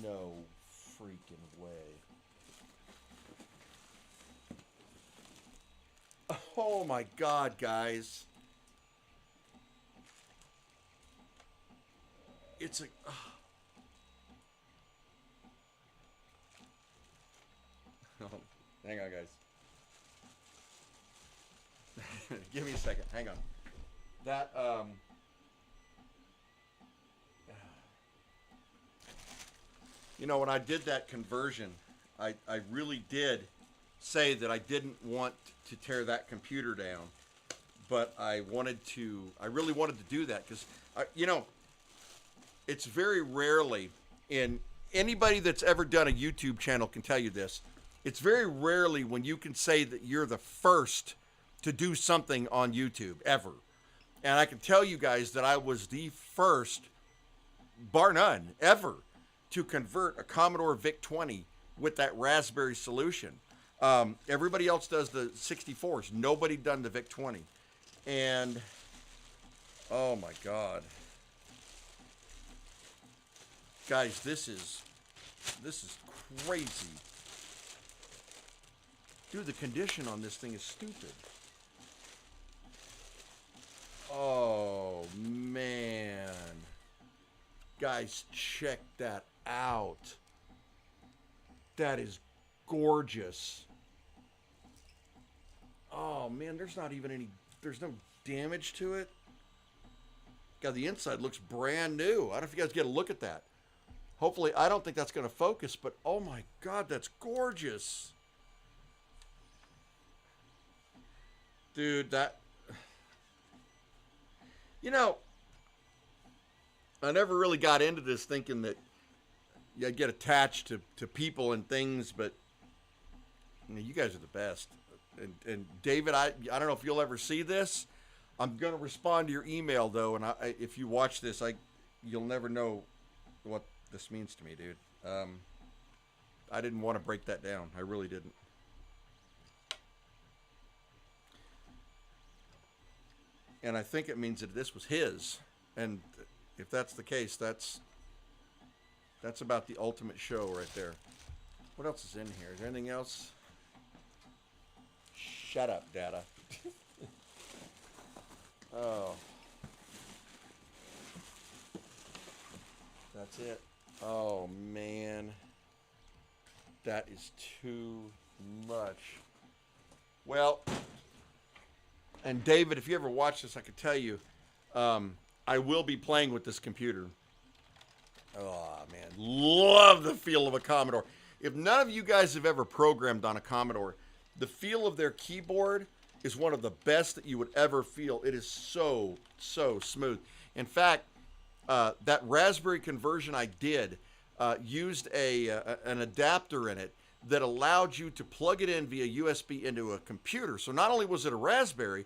No freaking way. Oh my God, guys. It's a... Oh, hang on, guys. Give me a second. Hang on. That, you know, when I did that conversion, I really did say that I didn't want to tear that computer down, but I really wanted to do that because, you know, it's very rarely, in anybody that's ever done a YouTube channel can tell you this, it's very rarely when you can say that you're the first to do something on YouTube, ever. And I can tell you guys that I was the first, bar none, ever, to convert a Commodore VIC-20 with that Raspberry solution. Everybody else does the 64s. Nobody done the VIC-20. And, oh my God. Guys, this is crazy. Dude, the condition on this thing is stupid. Oh, man. Guys, check that out. That is gorgeous. Oh, man, there's not even any... There's no damage to it. God, the inside looks brand new. I don't know if you guys get a look at that. Hopefully, I don't think that's going to focus, but oh my God, that's gorgeous. Dude, that... You know, I never really got into this thinking that I'd get attached to people and things, but you know, you guys are the best. And David, I don't know if you'll ever see this. I'm going to respond to your email, though, and if you watch this, you'll never know what this means to me, dude. I didn't want to break that down. I really didn't. And I think it means that this was his. And if that's the case, that's about the ultimate show right there. What else is in here? Is there anything else? Shut up, Data. Oh. That's it. Oh, man. That is too much. Well, and David, if you ever watch this, I could tell you, I will be playing with this computer. Oh, man. Love the feel of a Commodore. If none of you guys have ever programmed on a Commodore, the feel of their keyboard is one of the best that you would ever feel. It is so, so smooth. In fact, that Raspberry conversion I did used an adapter in it that allowed you to plug it in via USB into a computer. So not only was it a Raspberry,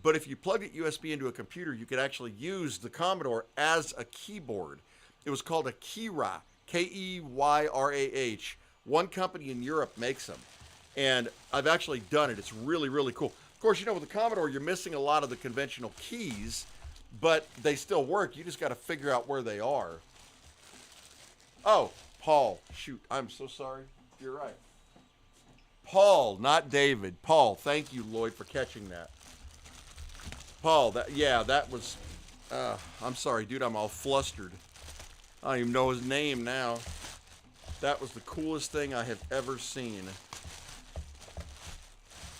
but if you plugged it USB into a computer, you could actually use the Commodore as a keyboard. It was called a Keyrah, K-E-Y-R-A-H. One company in Europe makes them. And I've actually done it. It's really, really cool. Of course, you know, with the Commodore, you're missing a lot of the conventional keys, but they still work. You just got to figure out where they are. Oh, Paul. Shoot, I'm so sorry. You're right. Paul, not David. Paul, thank you, Lloyd, for catching that. Paul, that was... I'm sorry, dude, I'm all flustered. I don't even know his name now. That was the coolest thing I have ever seen.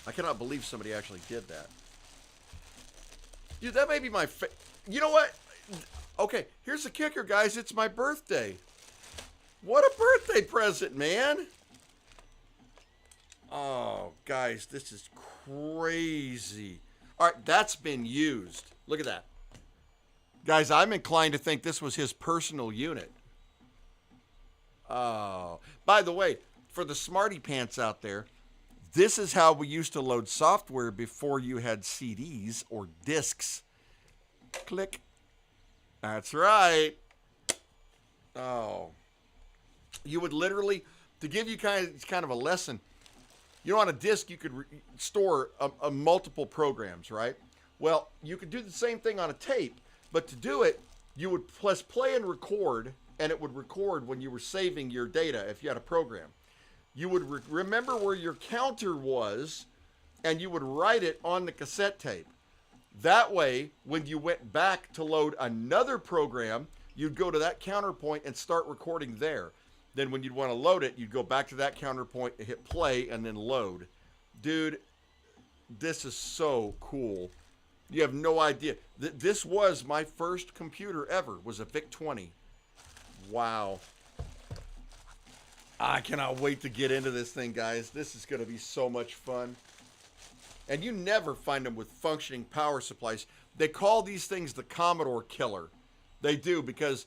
I cannot believe somebody actually did that. Dude, that may be my you know what? Okay, here's the kicker, guys. It's my birthday. What a birthday present, man. Oh, guys, this is crazy. All right, that's been used. Look at that. Guys, I'm inclined to think this was his personal unit. Oh, by the way, for the smarty pants out there, this is how we used to load software before you had CDs or discs. Click. That's right. Oh. You would literally to give you kind of a lesson, you know, on a disk you could store a multiple programs, right? Well, you could do the same thing on a tape, but to do it, you would press play and record, and it would record when you were saving your data if you had a program. You would remember where your counter was, and you would write it on the cassette tape. That way, when you went back to load another program, you'd go to that counterpoint and start recording there. Then when you'd want to load it, you'd go back to that counterpoint, hit play, and then load. Dude, this is so cool. You have no idea. This was my first computer ever, was a VIC-20. Wow. I cannot wait to get into this thing, guys. This is going to be so much fun. And you never find them with functioning power supplies. They call these things the Commodore killer. They do, because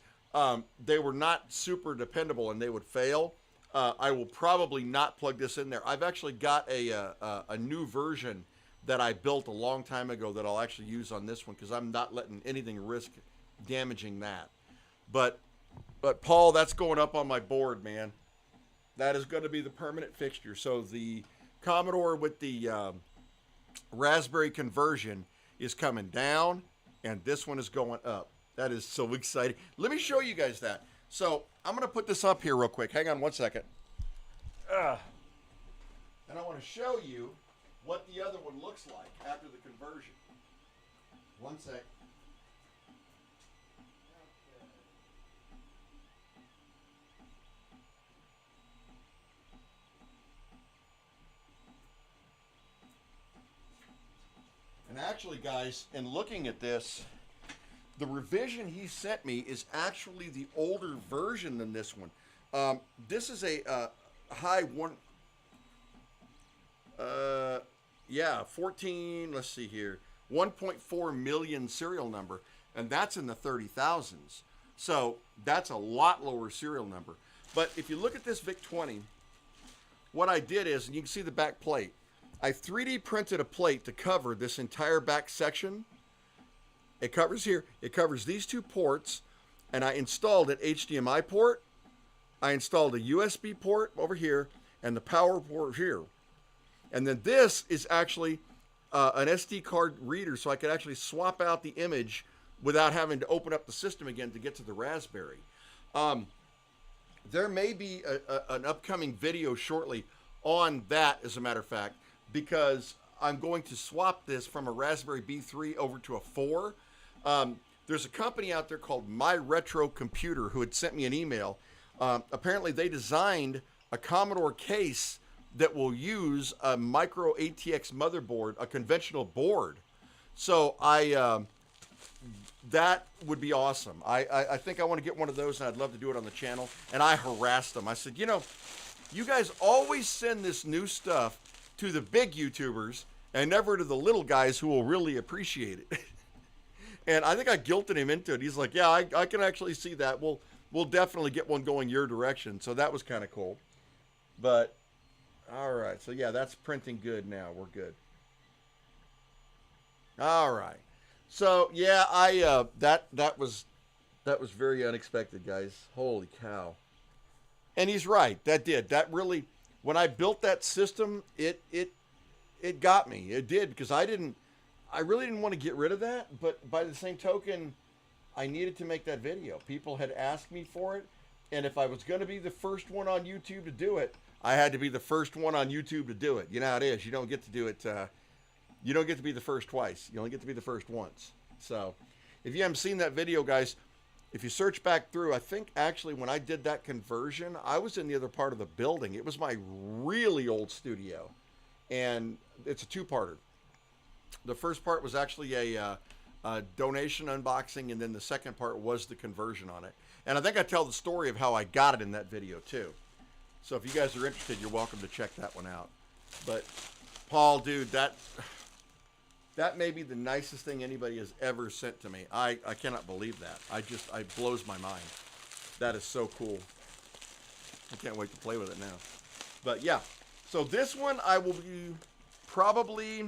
they were not super dependable and they would fail. I will probably not plug this in there. I've actually got a new version that I built a long time ago that I'll actually use on this one, because I'm not letting anything risk damaging that. But Paul, that's going up on my board, man. That is going to be the permanent fixture. So the Commodore with the Raspberry conversion is coming down, and this one is going up. That is so exciting. Let me show you guys that. So I'm going to put this up here real quick. Hang on one second. And I want to show you what the other one looks like after the conversion. One sec. And actually, guys, in looking at this, the revision he sent me is actually the older version than this one. This is a high one. 14, let's see here, 1.4 million serial number, and that's in the 30,000s. So that's a lot lower serial number. But if you look at this VIC-20, what I did is, and you can see the back plate, I 3D printed a plate to cover this entire back section. It covers here, it covers these two ports, and I installed an HDMI port, I installed a USB port over here, and the power port here. And then this is actually an SD card reader, so I could actually swap out the image without having to open up the system again to get to the Raspberry. There may be an upcoming video shortly on that, as a matter of fact, because I'm going to swap this from a Raspberry B3 over to a 4. There's a company out there called My Retro Computer who had sent me an email. Apparently they designed a Commodore case that will use a micro ATX motherboard, a conventional board. So that would be awesome. I think I want to get one of those, and I'd love to do it on the channel. And I harassed them. I said, you know, you guys always send this new stuff to the big YouTubers and never to the little guys who will really appreciate it. And I think I guilted him into it. He's like, yeah, I can actually see that. We'll definitely get one going your direction. So that was kind of cool. But all right, so yeah, that's printing good now. We're good. All right. So yeah, that was very unexpected, guys. Holy cow. And he's right. That really, when I built that system, it got me. It did, because I really didn't want to get rid of that, but by the same token, I needed to make that video. People had asked me for it, and if I was going to be the first one on YouTube to do it, I had to be the first one on YouTube to do it. You know how it is. You don't get to do it. You don't get to be the first twice. You only get to be the first once. So if you haven't seen that video, guys, if you search back through, I think actually when I did that conversion, I was in the other part of the building. It was my really old studio, and it's a two-parter. The first part was actually a donation unboxing, and then the second part was the conversion on it. And I think I tell the story of how I got it in that video too. So if you guys are interested, you're welcome to check that one out. But Paul, dude, that may be the nicest thing anybody has ever sent to me. I cannot believe that. It blows my mind. That is so cool. I can't wait to play with it now. But yeah, so this one I will be probably,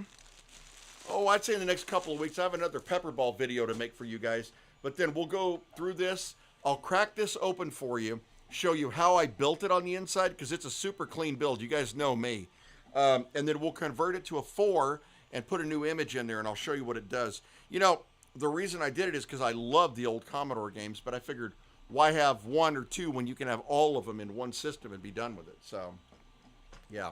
I'd say in the next couple of weeks. I have another Pepperball video to make for you guys. But then we'll go through this. I'll crack this open for you, show you how I built it on the inside, because it's a super clean build. You guys know me. And then we'll convert it to a 4 and put a new image in there, and I'll show you what it does. You know, the reason I did it is because I love the old Commodore games, but I figured, why have 1 or 2 when you can have all of them in one system and be done with it? So, yeah.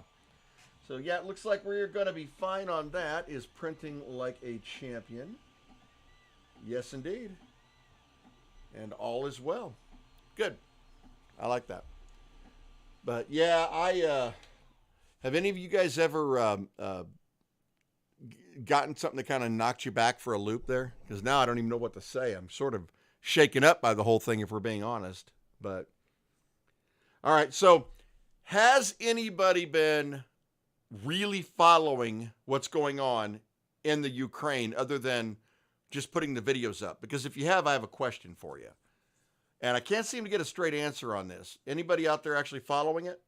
So, yeah, it looks like we're going to be fine on that. Is printing like a champion. Yes, indeed. And all is well. Good. I like that. But, yeah, have any of you guys ever gotten something that kind of knocked you back for a loop there? Because now I don't even know what to say. I'm sort of shaken up by the whole thing, if we're being honest. But, all right, so has anybody been really following what's going on in the Ukraine other than just putting the videos up? Because if you have, I have a question for you. And I can't seem to get a straight answer on this. Anybody out there actually following it?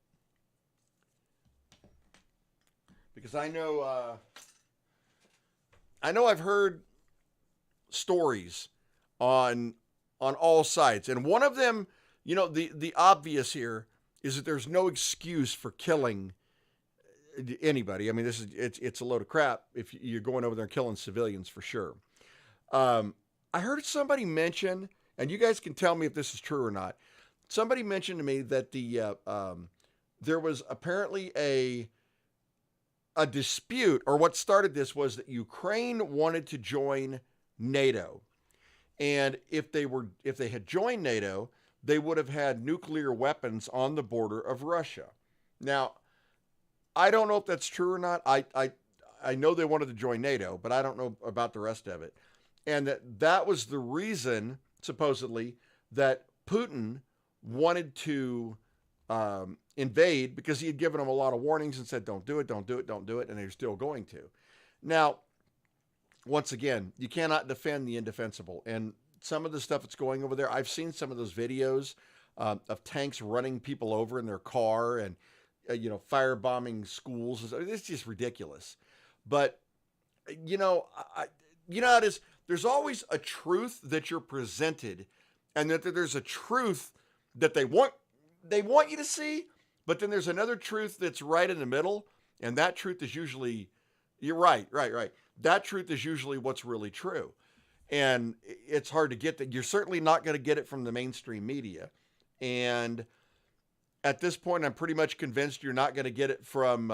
Because I know I've heard stories on all sides. And one of them, you know, the obvious here is that there's no excuse for killing anybody. I mean, it's a load of crap if you're going over there and killing civilians, for sure. I heard somebody mention, and you guys can tell me if this is true or not. Somebody mentioned to me that there was apparently a dispute, or what started this was that Ukraine wanted to join NATO. And if they had joined NATO, they would have had nuclear weapons on the border of Russia. Now, I don't know if that's true or not. I know they wanted to join NATO, but I don't know about the rest of it. And that was the reason, supposedly, that Putin wanted to invade, because he had given them a lot of warnings and said, don't do it, don't do it, don't do it, and they're still going to. Now, once again, you cannot defend the indefensible. And some of the stuff that's going over there, I've seen some of those videos of tanks running people over in their car and, firebombing schools. It's just ridiculous. But, you know how it is. There's always a truth that you're presented, and that there's a truth that they want you to see, but then there's another truth that's right in the middle, and that truth is usually, you're right. That truth is usually what's really true. And it's hard to get that. You're certainly not going to get it from the mainstream media. And at this point, I'm pretty much convinced you're not going to get it from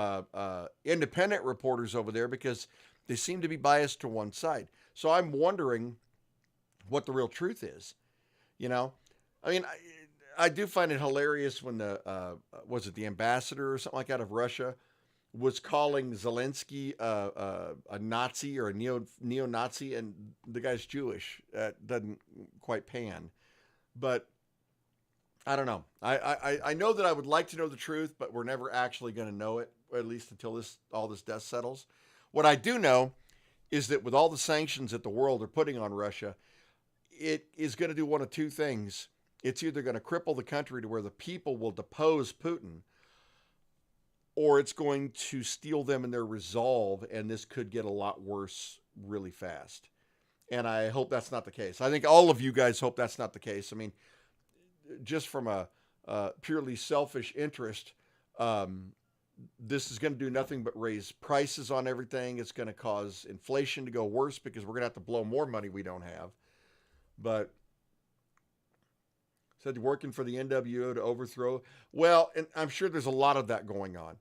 independent reporters over there, because they seem to be biased to one side. So I'm wondering what the real truth is. I mean, I do find it hilarious when was it the ambassador or something like that of Russia was calling Zelensky a Nazi or a neo-Nazi, and the guy's Jewish. That doesn't quite pan. But I don't know. I know that I would like to know the truth, but we're never actually going to know it, at least until all this dust settles. What I do know is that with all the sanctions that the world are putting on Russia, it is going to do one of two things. It's either going to cripple the country to where the people will depose Putin, or it's going to steal them in their resolve, and this could get a lot worse really fast. And I hope that's not the case. I think all of you guys hope that's not the case. I mean, just from a purely selfish interest, this is going to do nothing but raise prices on everything. It's going to cause inflation to go worse, because we're going to have to blow more money we don't have. But said working for the NWO to overthrow. Well, and I'm sure there's a lot of that going on.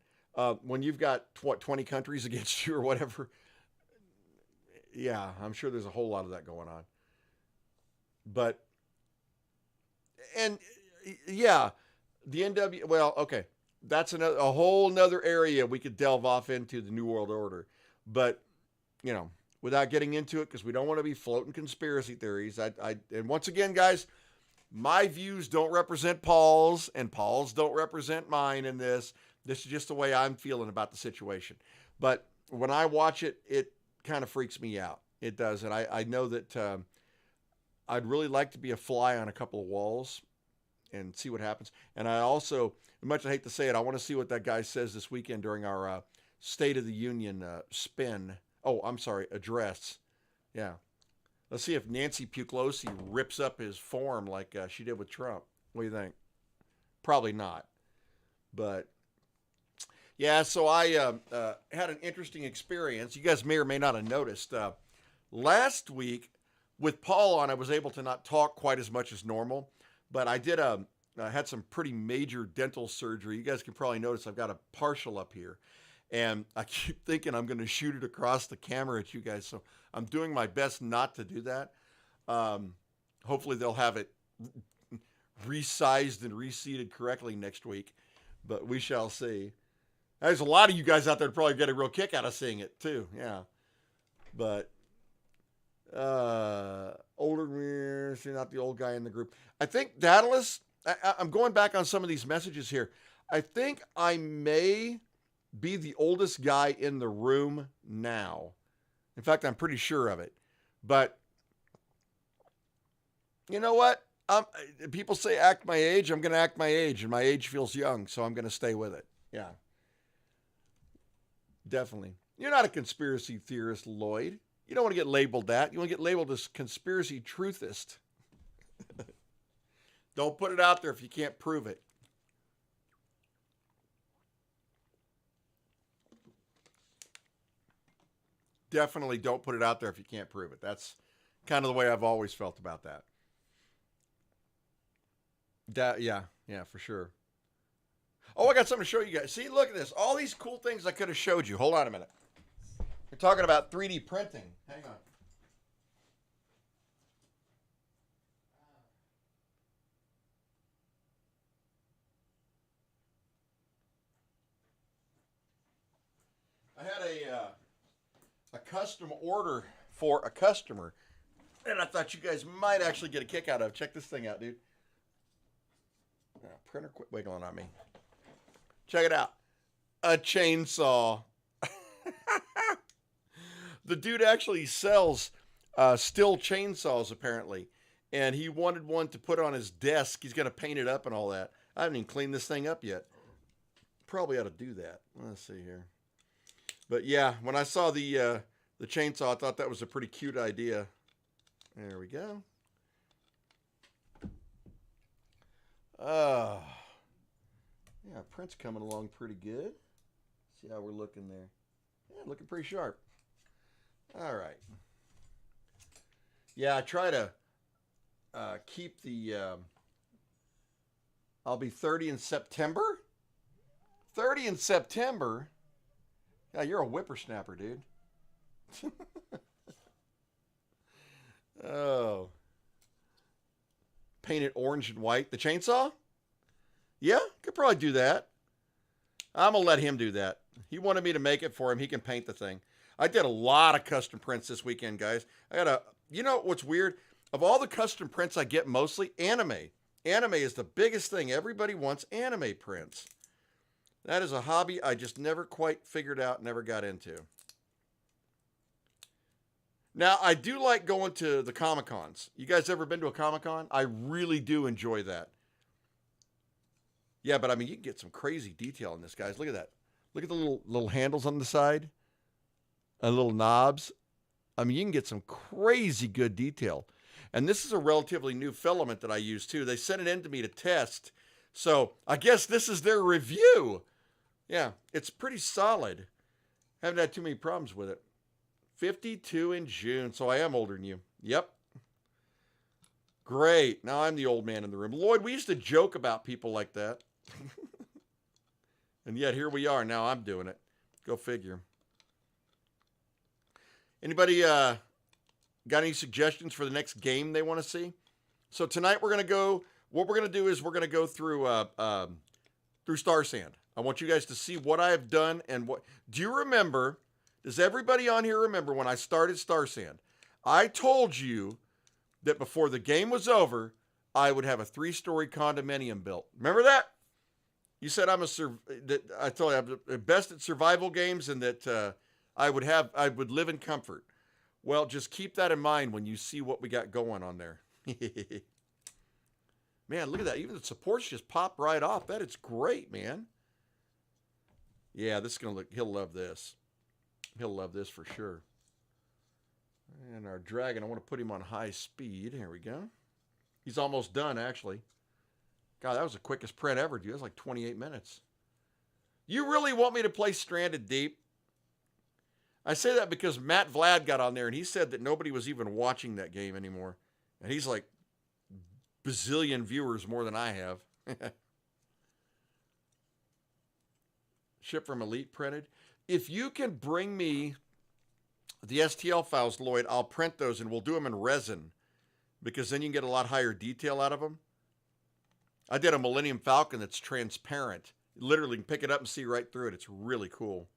When you've got 20 countries against you or whatever, yeah, I'm sure there's a whole lot of that going on. But, and yeah, the NW, well, okay, that's a whole nother area we could delve off into, the New World Order. But, without getting into it, because we don't want to be floating conspiracy theories. And once again, guys, my views don't represent Paul's, and Paul's don't represent mine in this. This is just the way I'm feeling about the situation. But when I watch it, it kind of freaks me out. It does. And I know that I'd really like to be a fly on a couple of walls and see what happens. And I also, much I hate to say it, I want to see what that guy says this weekend during our State of the Union address. Yeah. Let's see if Nancy Pelosi rips up his form like she did with Trump. What do you think? Probably not. But yeah, so I had an interesting experience. You guys may or may not have noticed. Last week with Paul on, I was able to not talk quite as much as normal, but I did I had some pretty major dental surgery. You guys can probably notice I've got a partial up here, and I keep thinking I'm going to shoot it across the camera at you guys. So I'm doing my best not to do that. Hopefully they'll have it resized and reseated correctly next week, but we shall see. There's a lot of you guys out there that probably get a real kick out of seeing it too. Yeah. But older, see, not the old guy in the group. I think Daedalus, I'm going back on some of these messages here. I think I may be the oldest guy in the room now. In fact, I'm pretty sure of it. But you know what? People say act my age. I'm going to act my age, and my age feels young, so I'm going to stay with it. Yeah. Definitely. You're not a conspiracy theorist, Lloyd. You don't want to get labeled that. You want to get labeled as conspiracy truthist. Don't put it out there if you can't prove it. Definitely don't put it out there if you can't prove it. That's kind of the way I've always felt about that. Yeah, for sure. Oh, I got something to show you guys. See, look at this. All these cool things I could have showed you. Hold on a minute. We're talking about 3D printing. Hang on. I had a custom order for a customer, and I thought you guys might actually get a kick out of. Check this thing out, dude. Printer quit wiggling on me. Check it out. A chainsaw. The dude actually sells still chainsaws, apparently. And he wanted one to put on his desk. He's going to paint it up and all that. I haven't even cleaned this thing up yet. Probably ought to do that. Let's see here. But yeah, when I saw the chainsaw, I thought that was a pretty cute idea. There we go. Yeah, print's coming along pretty good. See how we're looking there. Yeah, looking pretty sharp. All right. Yeah, I try to keep the... I'll be 30 in September? 30 in September? Yeah, you're a whippersnapper, dude. Oh. Paint it orange and white. The chainsaw? Yeah, could probably do that. I'm going to let him do that. He wanted me to make it for him. He can paint the thing. I did a lot of custom prints this weekend, guys. You know what's weird? Of all the custom prints I get, mostly anime. Anime is the biggest thing. Everybody wants anime prints. That is a hobby I just never quite figured out, never got into. Now, I do like going to the Comic-Cons. You guys ever been to a Comic-Con? I really do enjoy that. Yeah, but I mean, you can get some crazy detail in this, guys. Look at that. Look at the little handles on the side. And little knobs. I mean, you can get some crazy good detail. And this is a relatively new filament that I use, too. They sent it in to me to test. So, I guess this is their review. Yeah, it's pretty solid. Haven't had too many problems with it. 52 in June, so I am older than you. Yep. Great. Now I'm the old man in the room. Lloyd, we used to joke about people like that. And yet here we are. Now I'm doing it. Go figure. Anybody got any suggestions for the next game they want to see? So tonight we're going to go, what we're going to do is we're going to go through Star Sand. I want you guys to see what I have done and what, do you remember, does everybody on here remember when I started Star Sand? I told you that before the game was over, I would have a 3-story condominium built. Remember that? You said I told you I'm the best at survival games and that I would live in comfort. Well, just keep that in mind when you see what we got going on there. Man, look at that. Even the supports just pop right off. That is great, man. Yeah, this is going to look, he'll love this. He'll love this for sure. And our dragon, I want to put him on high speed. Here we go. He's almost done, actually. God, that was the quickest print ever, dude. That was like 28 minutes. You really want me to play Stranded Deep? I say that because Matt Vlad got on there and he said that nobody was even watching that game anymore. And he's like bazillion viewers more than I have. Ship from Elite printed. If you can bring me the STL files, Lloyd, I'll print those and we'll do them in resin because then you can get a lot higher detail out of them. I did a Millennium Falcon that's transparent. Literally, you can pick it up and see right through it. It's really cool.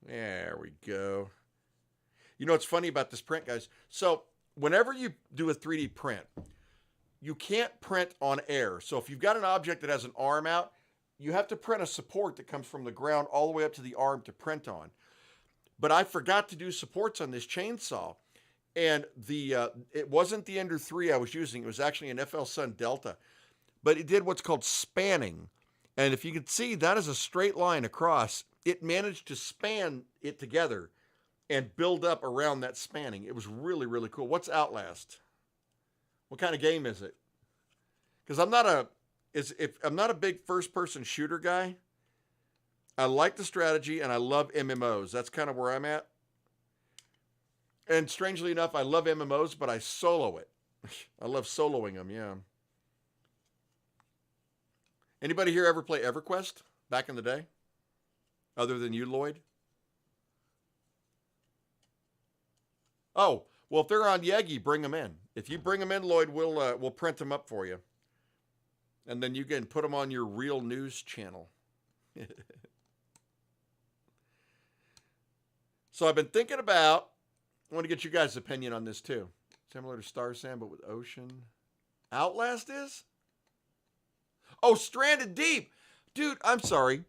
There we go. You know what's funny about this print, guys? So whenever you do a 3D print, you can't print on air. So if you've got an object that has an arm out, you have to print a support that comes from the ground all the way up to the arm to print on. But I forgot to do supports on this chainsaw. And it wasn't the Ender 3 I was using. It was actually an FL Sun Delta. But it did what's called spanning. And if you can see, that is a straight line across. It managed to span it together and build up around that spanning. It was really, really cool. What's Outlast? What kind of game is it? Because I'm not a big first-person shooter guy. I like the strategy, and I love MMOs. That's kind of where I'm at. And strangely enough, I love MMOs, but I solo it. I love soloing them, yeah. Anybody here ever play EverQuest back in the day? Other than you, Lloyd? Oh, well, if they're on Yegi, bring them in. If you bring them in, Lloyd, we'll print them up for you. And then you can put them on your Real News channel. So I've been thinking about, I want to get you guys' opinion on this too. Similar to Star Sand, but with ocean. Outlast is? Oh, Stranded Deep. Dude, I'm sorry.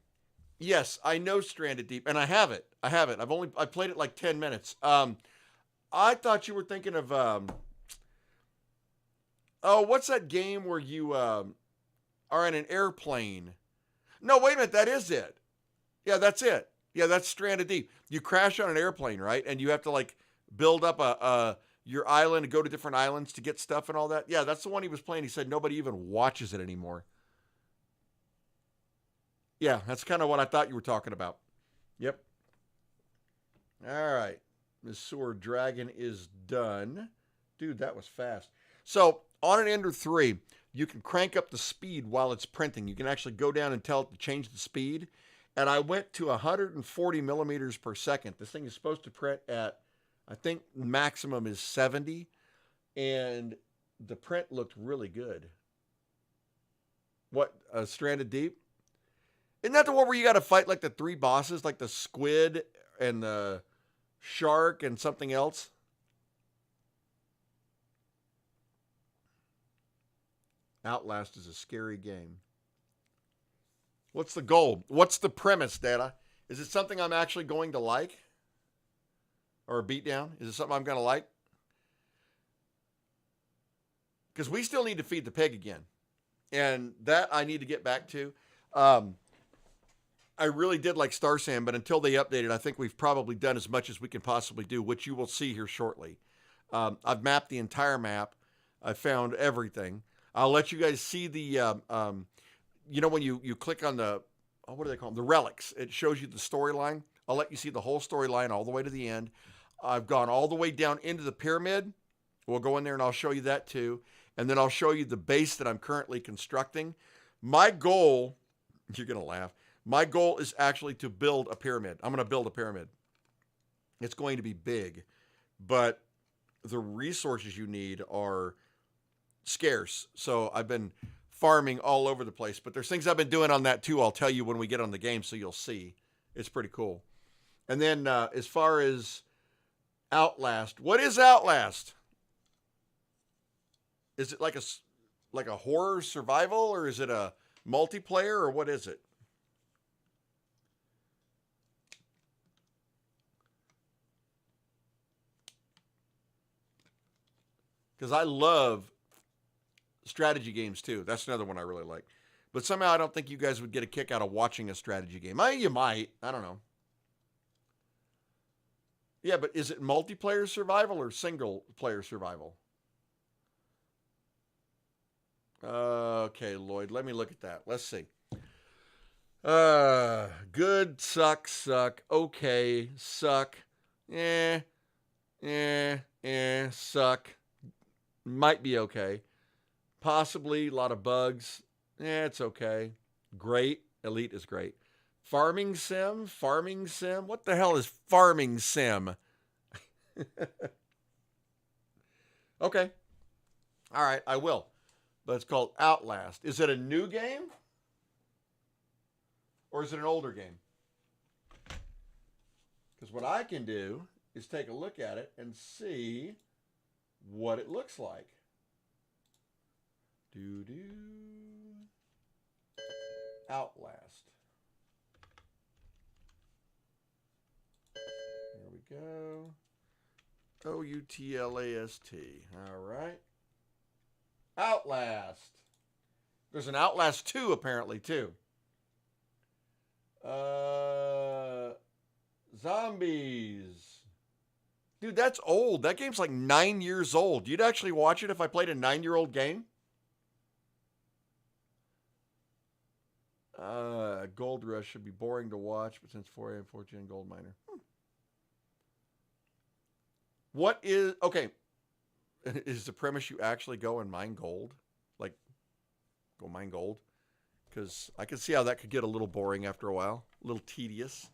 Yes, I know Stranded Deep, and I have it. I played it like 10 minutes. I thought you were thinking of, what's that game where you are in an airplane? No, wait a minute, that is it. Yeah, that's it. Yeah, that's Stranded Deep. You crash on an airplane, right? And you have to like build up your island and go to different islands to get stuff and all that. Yeah, that's the one he was playing. He said nobody even watches it anymore. Yeah, that's kind of what I thought you were talking about. Yep. All right. This Sword Dragon is done. Dude, that was fast. So, on an Ender 3, you can crank up the speed while it's printing. You can actually go down and tell it to change the speed. And I went to 140 millimeters per second. This thing is supposed to print at, I think, maximum is 70. And the print looked really good. What, Stranded Deep? Isn't that the one where you got to fight like the 3 bosses, like the squid and the shark and something else? Outlast is a scary game. What's the goal? What's the premise, Data? Is it something I'm actually going to like? Or a beatdown? Is it something I'm going to like? Because we still need to feed the pig again. And that I need to get back to. I really did like Star Sand, but until they update it, I think we've probably done as much as we can possibly do, which you will see here shortly. I've mapped the entire map. I found everything. I'll let you guys see the, you know, when you click on the, what do they call them? The relics. It shows you the storyline. I'll let you see the whole storyline all the way to the end. I've gone all the way down into the pyramid. We'll go in there and I'll show you that too. And then I'll show you the base that I'm currently constructing. My goal, you're going to laugh. My goal is actually to build a pyramid. I'm going to build a pyramid. It's going to be big, but the resources you need are scarce. So I've been farming all over the place, but there's things I've been doing on that too. I'll tell you when we get on the game, so you'll see. It's pretty cool. And then as far as Outlast, what is Outlast? Is it like a horror survival, or is it a multiplayer, or what is it? Because I love strategy games too. That's another one I really like. But somehow I don't think you guys would get a kick out of watching a strategy game. You might. I don't know. Yeah, but is it multiplayer survival or single player survival? Okay, Lloyd, let me look at that. Let's see. Good, suck, okay, suck, suck, might be okay, possibly a lot of bugs, it's okay, great, elite is great. Farming sim, what the hell is farming sim? Okay, all right, I will, but it's called Outlast. Is it a new game? Or is it an older game? Because what I can do is take a look at it and see what it looks like. Outlast. There we go. Outlast. All right. Outlast. There's an Outlast 2 apparently too. Zombies. Dude, that's old. That game's like 9 years old. You'd actually watch it if I played a 9-year-old game? Gold Rush should be boring to watch, but since 4 a.m. 4gen gold miner. What is... Okay. Is the premise you actually go and mine gold? Like, go mine gold? Because I can see how that could get a little boring after a while. A little tedious.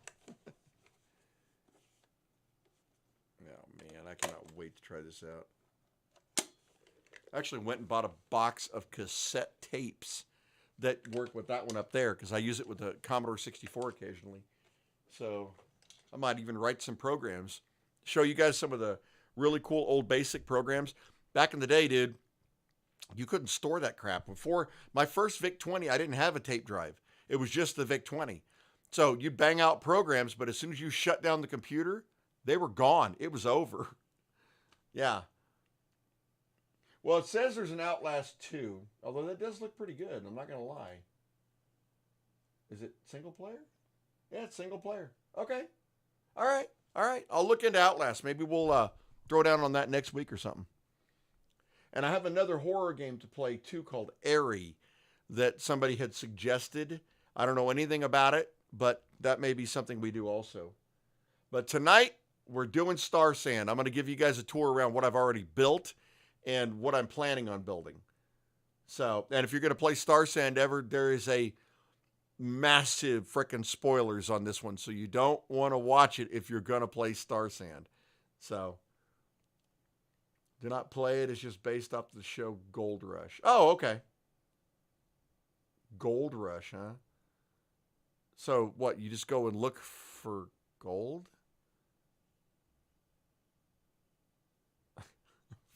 Oh, man. I cannot wait to try this out. I actually went and bought a box of cassette tapes that work with that one up there because I use it with the Commodore 64 occasionally. So I might even write some programs. Show you guys some of the really cool old basic programs. Back in the day, dude, you couldn't store that crap. Before my first VIC-20, I didn't have a tape drive. It was just the VIC-20. So you'd bang out programs, but as soon as you shut down the computer, they were gone. It was over. Yeah. Well, it says there's an Outlast 2, although that does look pretty good. I'm not going to lie. Is it single player? Yeah, it's single player. Okay. All right. All right. I'll look into Outlast. Maybe we'll throw down on that next week or something. And I have another horror game to play too called Airy that somebody had suggested. I don't know anything about it, but that may be something we do also. But tonight, we're doing Star Sand. I'm going to give you guys a tour around what I've already built and what I'm planning on building. So, and if you're going to play Star Sand ever, there is a massive frickin' spoilers on this one. So you don't want to watch it if you're going to play Star Sand. So do not play it. It's just based off the show Gold Rush. Oh, okay. Gold Rush, huh? So what, you just go and look for gold?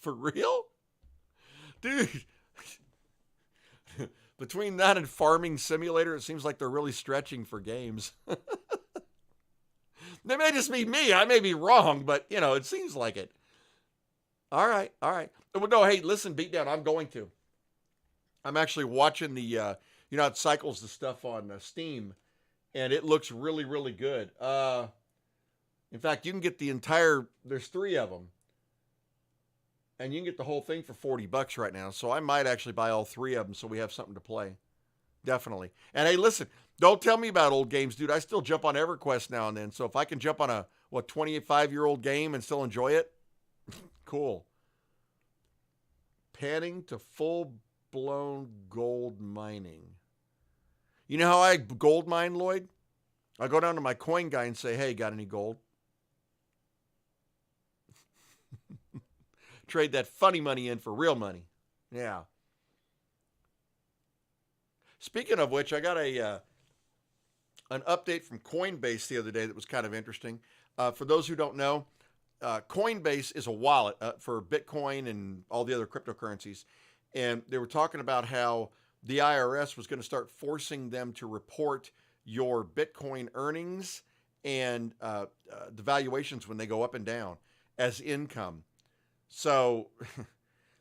For real? Dude. Between that and Farming Simulator, it seems like they're really stretching for games. That may just be me. I may be wrong, but, you know, it seems like it. All right, all right. Well, no, hey, listen, Beatdown, I'm going to. I'm actually watching the, you know, it cycles the stuff on Steam, and it looks really, really good. In fact, you can get the entire, there's 3 of them. And you can get the whole thing for $40 right now. So I might actually buy all 3 of them so we have something to play. Definitely. And hey, listen, don't tell me about old games, dude. I still jump on EverQuest now and then. So if I can jump on a, 25-year-old game and still enjoy it, cool. Panning to full-blown gold mining. You know how I gold mine, Lloyd? I go down to my coin guy and say, hey, got any gold? Trade that funny money in for real money. Yeah. Speaking of which, I got an update from Coinbase the other day that was kind of interesting. For those who don't know, Coinbase is a wallet for Bitcoin and all the other cryptocurrencies. And they were talking about how the IRS was going to start forcing them to report your Bitcoin earnings and the valuations when they go up and down as income. So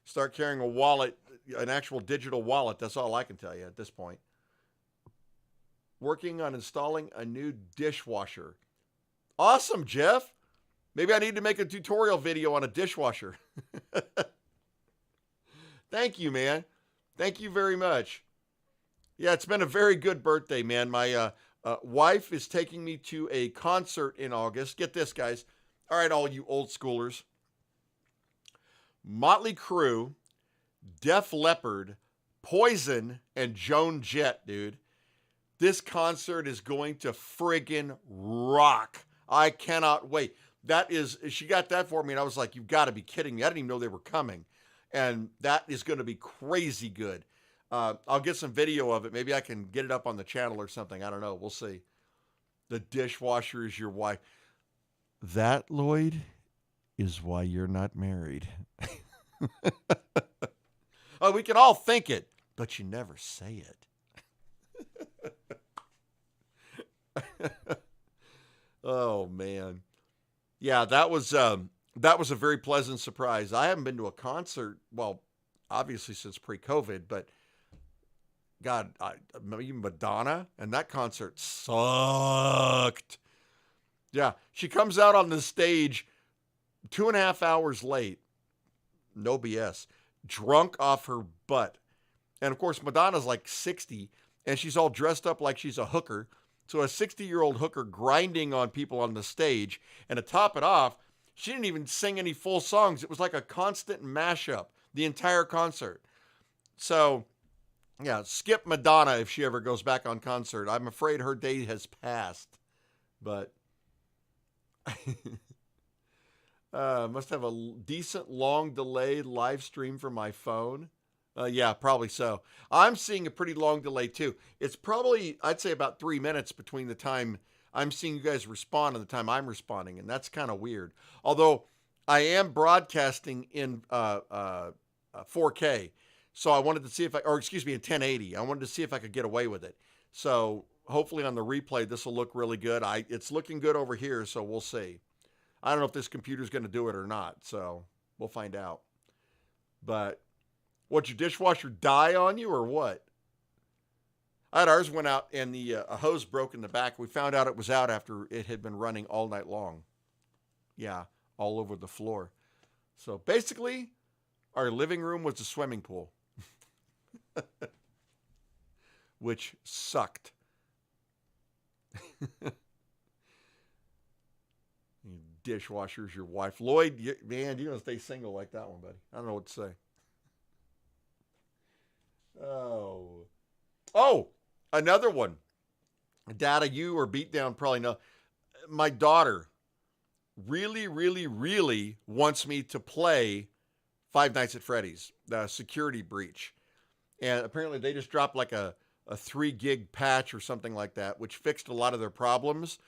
start carrying a wallet, an actual digital wallet. That's all I can tell you at this point. Working on installing a new dishwasher. Awesome, Jeff. Maybe I need to make a tutorial video on a dishwasher. Thank you, man. Thank you very much. Yeah, it's been a very good birthday, man. My wife is taking me to a concert in August. Get this, guys. All right, all you old schoolers. Motley Crue, Def Leppard, Poison, and Joan Jett, dude. This concert is going to friggin' rock. I cannot wait. She got that for me, and I was like, you've got to be kidding me. I didn't even know they were coming. And that is going to be crazy good. I'll get some video of it. Maybe I can get it up on the channel or something. I don't know. We'll see. The dishwasher is your wife. That, Lloyd, is why you're not married. Oh, we can all think it, but you never say it. Oh, man. Yeah, that was a very pleasant surprise. I haven't been to a concert, well, obviously since pre-COVID, but God, even Madonna, and that concert sucked. Yeah, she comes out on the stage 2.5 hours late. No BS. Drunk off her butt. And of course, Madonna's like 60, and she's all dressed up like she's a hooker. So a 60-year-old hooker grinding on people on the stage. And to top it off, she didn't even sing any full songs. It was like a constant mashup the entire concert. So, yeah, skip Madonna if she ever goes back on concert. I'm afraid her day has passed. But must have a decent long delayed live stream from my phone. Yeah, probably so. I'm seeing a pretty long delay too. It's probably, I'd say, about 3 minutes between the time I'm seeing you guys respond and the time I'm responding, and that's kind of weird. Although I am broadcasting in 4K, so I wanted to see if in 1080. I wanted to see if I could get away with it. So hopefully on the replay, this will look really good. It's looking good over here, so we'll see. I don't know if this computer's going to do it or not, so we'll find out. But what, your dishwasher die on you or what? Ours went out and a hose broke in the back. We found out it was out after it had been running all night long. Yeah, all over the floor. So basically, our living room was a swimming pool, which sucked. Dishwasher's your wife. Lloyd, man, you're going to stay single like that one, buddy. I don't know what to say. Oh, another one. Data, you or Beatdown probably know. My daughter really, really, really wants me to play Five Nights at Freddy's, the Security Breach. And apparently they just dropped like a 3 gig patch or something like that, which fixed a lot of their problems.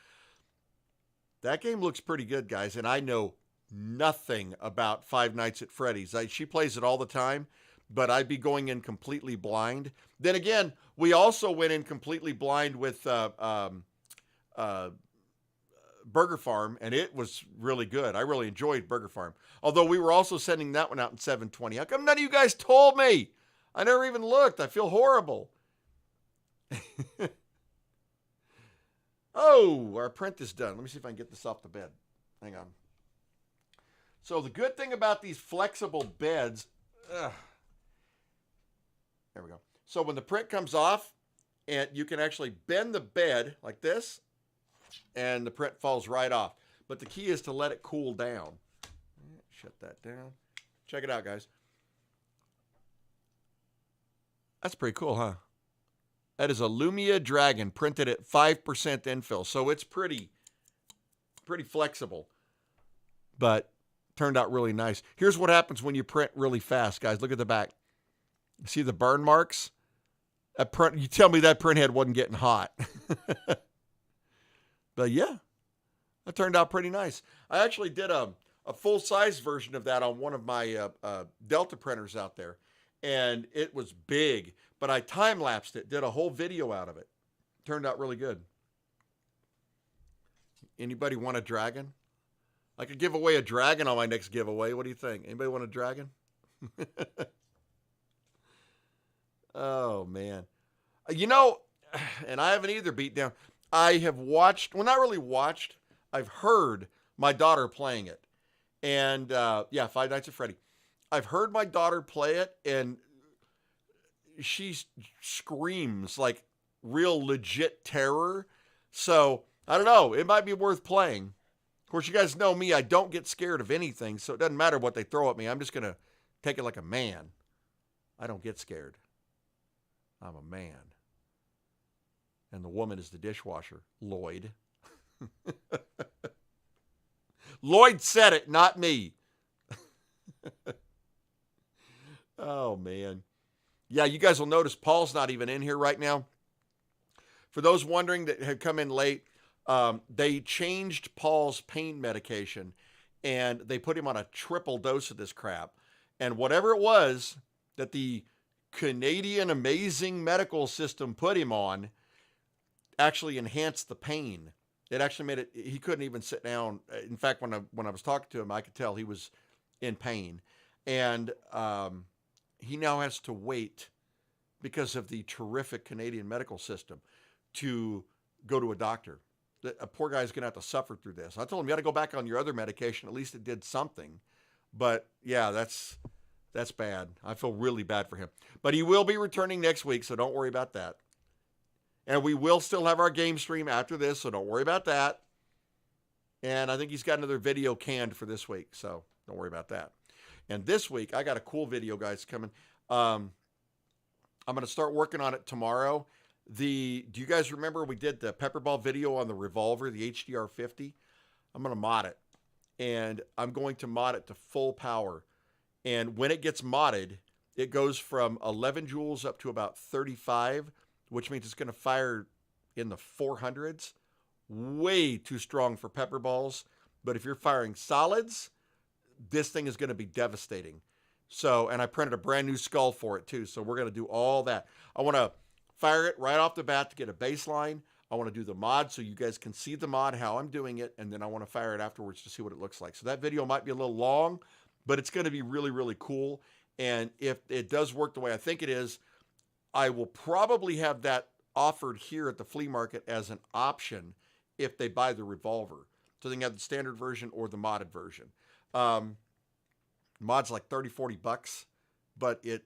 That game looks pretty good, guys, and I know nothing about Five Nights at Freddy's. She plays it all the time, but I'd be going in completely blind. Then again, we also went in completely blind with Burger Farm, and it was really good. I really enjoyed Burger Farm. Although we were also sending that one out in 720. How come none of you guys told me? I never even looked. I feel horrible. Oh, our print is done. Let me see if I can get this off the bed. Hang on. So the good thing about these flexible beds, there we go. So when the print comes off, and you can actually bend the bed like this, and the print falls right off. But the key is to let it cool down. Shut that down. Check it out, guys. That's pretty cool, huh? That is a Lumia Dragon printed at 5% infill. So it's pretty flexible, but turned out really nice. Here's what happens when you print really fast, guys. Look at the back. See the burn marks? That print, you tell me that print head wasn't getting hot. But yeah, that turned out pretty nice. I actually did a full-size version of that on one of my Delta printers out there. And it was big, but I time-lapsed it, did a whole video out of it. Turned out really good. Anybody want a dragon? I could give away a dragon on my next giveaway. What do you think? Anybody want a dragon? Oh, man. You know, and I haven't either, Beatdown. I have watched, well, not really watched. I've heard my daughter playing it. And, yeah, Five Nights at Freddy. I've heard my daughter play it, and she screams like real legit terror. So I don't know. It might be worth playing. Of course, you guys know me. I don't get scared of anything, so it doesn't matter what they throw at me. I'm just going to take it like a man. I don't get scared. I'm a man. And the woman is the dishwasher, Lloyd. Lloyd said it, not me. Oh, man. Yeah, you guys will notice Paul's not even in here right now. For those wondering that had come in late, they changed Paul's pain medication, and they put him on a triple dose of this crap. And whatever it was that the Canadian amazing medical system put him on actually enhanced the pain. It actually made it, he couldn't even sit down. In fact, when I was talking to him, I could tell he was in pain. And he now has to wait, because of the terrific Canadian medical system, to go to a doctor. A poor guy's going to have to suffer through this. I told him, you got to go back on your other medication. At least it did something. But yeah, that's bad. I feel really bad for him. But he will be returning next week, so don't worry about that. And we will still have our game stream after this, so don't worry about that. And I think he's got another video canned for this week, so don't worry about that. And this week, I got a cool video, guys, coming. I'm going to start working on it tomorrow. Do you guys remember we did the Pepperball video on the revolver, the HDR50? I'm going to mod it. And I'm going to mod it to full power. And when it gets modded, it goes from 11 joules up to about 35, which means it's going to fire in the 400s. Way too strong for pepper balls. But if you're firing solids, this thing is going to be devastating. So, and I printed a brand new skull for it too. So we're going to do all that. I want to fire it right off the bat to get a baseline. I want to do the mod so you guys can see the mod, how I'm doing it. And then I want to fire it afterwards to see what it looks like. So that video might be a little long, but it's going to be really, really cool. And if it does work the way I think it is, I will probably have that offered here at the flea market as an option if they buy the revolver. So they can have the standard version or the modded version. Mod's like 30, 40 bucks, but it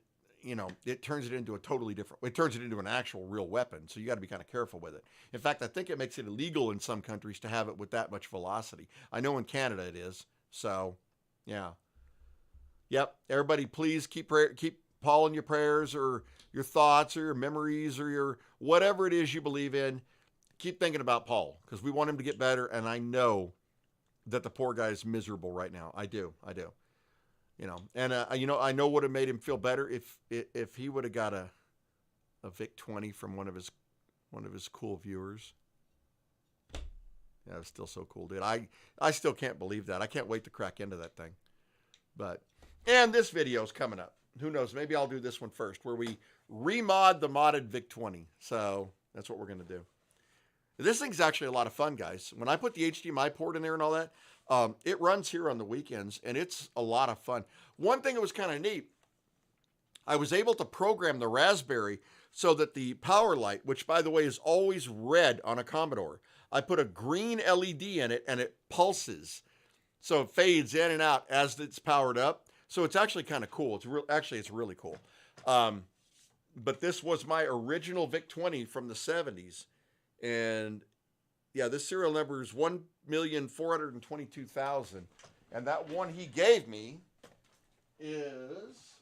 turns it into a totally different, it turns it into an actual real weapon. So you got to be kind of careful with it. In fact, I think it makes it illegal in some countries to have it with that much velocity. I know in Canada it is. So yeah. Yep. Everybody, please keep Paul in your prayers, or your thoughts, or your memories, or your whatever it is you believe in. Keep thinking about Paul, because we want him to get better. And I know that the poor guy is miserable right now. I do. And I know what would have made him feel better if he would have got a VIC-20 from one of his cool viewers. Yeah, it was still so cool, dude. I still can't believe that. I can't wait to crack into that thing. And this video is coming up. Who knows? Maybe I'll do this one first, where we remod the modded VIC-20. So that's what we're going to do. This thing's actually a lot of fun, guys. When I put the HDMI port in there and all that, it runs here on the weekends, and it's a lot of fun. One thing that was kind of neat, I was able to program the Raspberry so that the power light, which, by the way, is always red on a Commodore, I put a green LED in it, and it pulses. So it fades in and out as it's powered up. So it's actually kind of cool. It's really cool. But this was my original VIC-20 from the 70s. And yeah, this serial number is 1,422,000. And that one he gave me is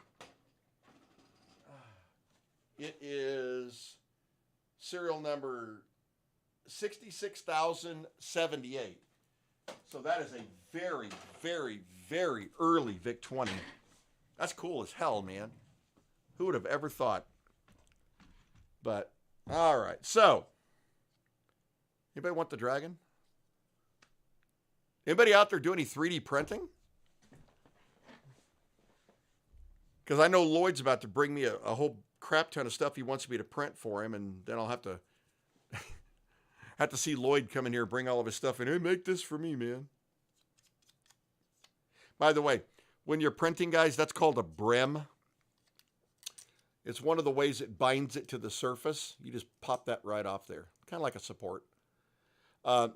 serial number 66,078. So that is a very, very, very early VIC-20. That's cool as hell, man. Who would have ever thought? But, all right. So, anybody want the dragon? Anybody out there do any 3D printing? Because I know Lloyd's about to bring me a whole crap ton of stuff he wants me to print for him, and then I'll have to see Lloyd come in here and bring all of his stuff in. Hey, make this for me, man. By the way, when you're printing, guys, that's called a brim. It's one of the ways it binds it to the surface. You just pop that right off there. Kind of like a support.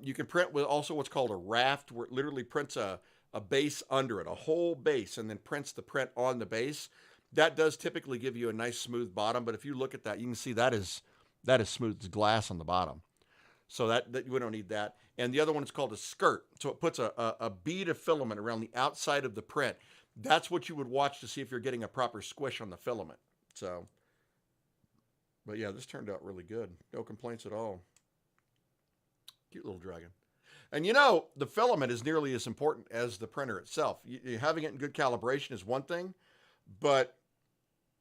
You can print with also what's called a raft, where it literally prints a base under it, a whole base, and then prints the print on the base. that does typically give you a nice smooth bottom. But if you look at that, you can see that is smooth as glass on the bottom. So that we don't need that. And the other one is called a skirt. So it puts a bead of filament around the outside of the print. That's what you would watch to see if you're getting a proper squish on the filament. So, but yeah, this turned out really good. No complaints at all. Cute little dragon. And you know, the filament is nearly as important as the printer itself. Having it in good calibration is one thing, but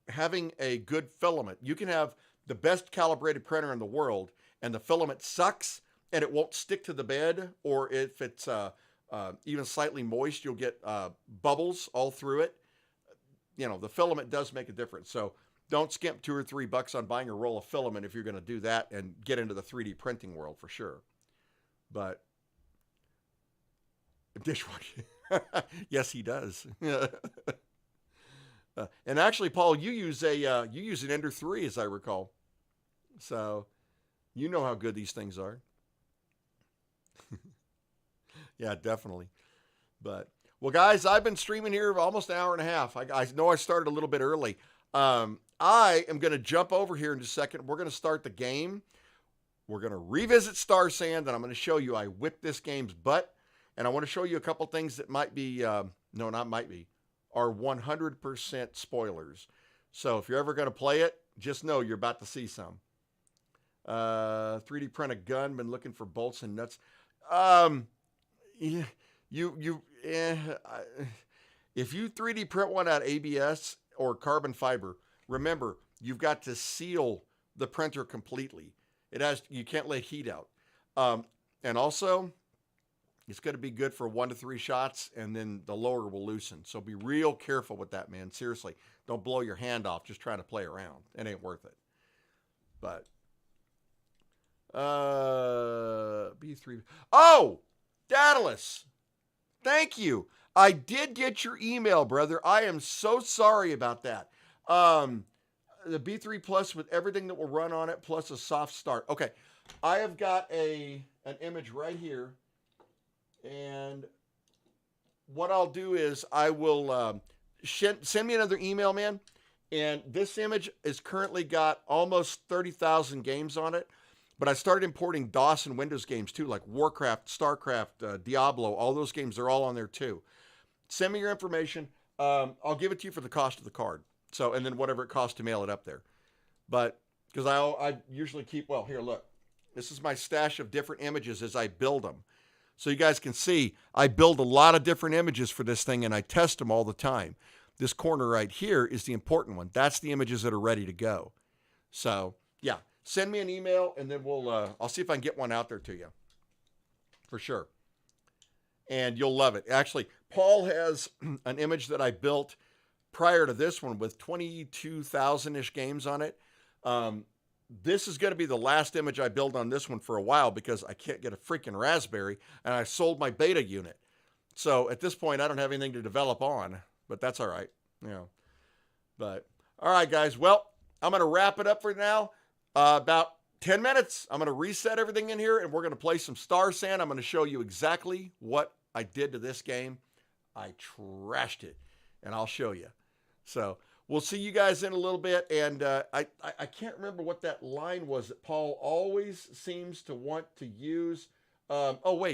having a good filament, you can have the best calibrated printer in the world, and the filament sucks, and it won't stick to the bed, or if it's even slightly moist, you'll get bubbles all through it. You know, the filament does make a difference. So don't skimp $2 or $3 on buying a roll of filament if you're going to do that and get into the 3D printing world for sure. But dishwasher, yes, he does. And actually, Paul, you use an Ender 3, as I recall. So you know how good these things are. Yeah, definitely. But well, guys, I've been streaming here almost an hour and a half. I know I started a little bit early. I am going to jump over here in just a second. We're going to start the game. We're going to revisit Star Sand, and I'm going to show you I whipped this game's butt. And I want to show you a couple things that might be, no, not might be, are 100% spoilers. So if you're ever going to play it, just know you're about to see some. 3D print a gun, been looking for bolts and nuts. If you 3D print one out ABS or carbon fiber, remember, you've got to seal the printer completely. You can't let heat out. And also, it's going to be good for 1 to 3 shots, and then the lower will loosen. So be real careful with that, man. Seriously, don't blow your hand off just trying to play around. It ain't worth it. But B3. Oh, Daedalus, thank you. I did get your email, brother. I am so sorry about that. The B3 Plus with everything that will run on it, plus a soft start. Okay, I have got an image right here. And what I'll do is I will send me another email, man. And this image is currently got almost 30,000 games on it. But I started importing DOS and Windows games too, like Warcraft, StarCraft, Diablo. All those games, they're all on there too. Send me your information. I'll give it to you for the cost of the card. So, and then whatever it costs to mail it up there. But because I usually keep, well, here, look. This is my stash of different images as I build them. So you guys can see, I build a lot of different images for this thing, and I test them all the time. This corner right here is the important one. That's the images that are ready to go. So, yeah, send me an email, and then I'll see if I can get one out there to you. For sure. And you'll love it. Actually, Paul has an image that I built prior to this one with 22,000-ish games on it. This is going to be the last image I build on this one for a while because I can't get a freaking Raspberry, and I sold my beta unit. So at this point, I don't have anything to develop on, but that's all right. You know. But all right, guys. Well, I'm going to wrap it up for now. About 10 minutes. I'm going to reset everything in here, and we're going to play some Star Sand. I'm going to show you exactly what I did to this game. I trashed it, and I'll show you. So we'll see you guys in a little bit, and I can't remember what that line was that Paul always seems to want to use. Oh, wait.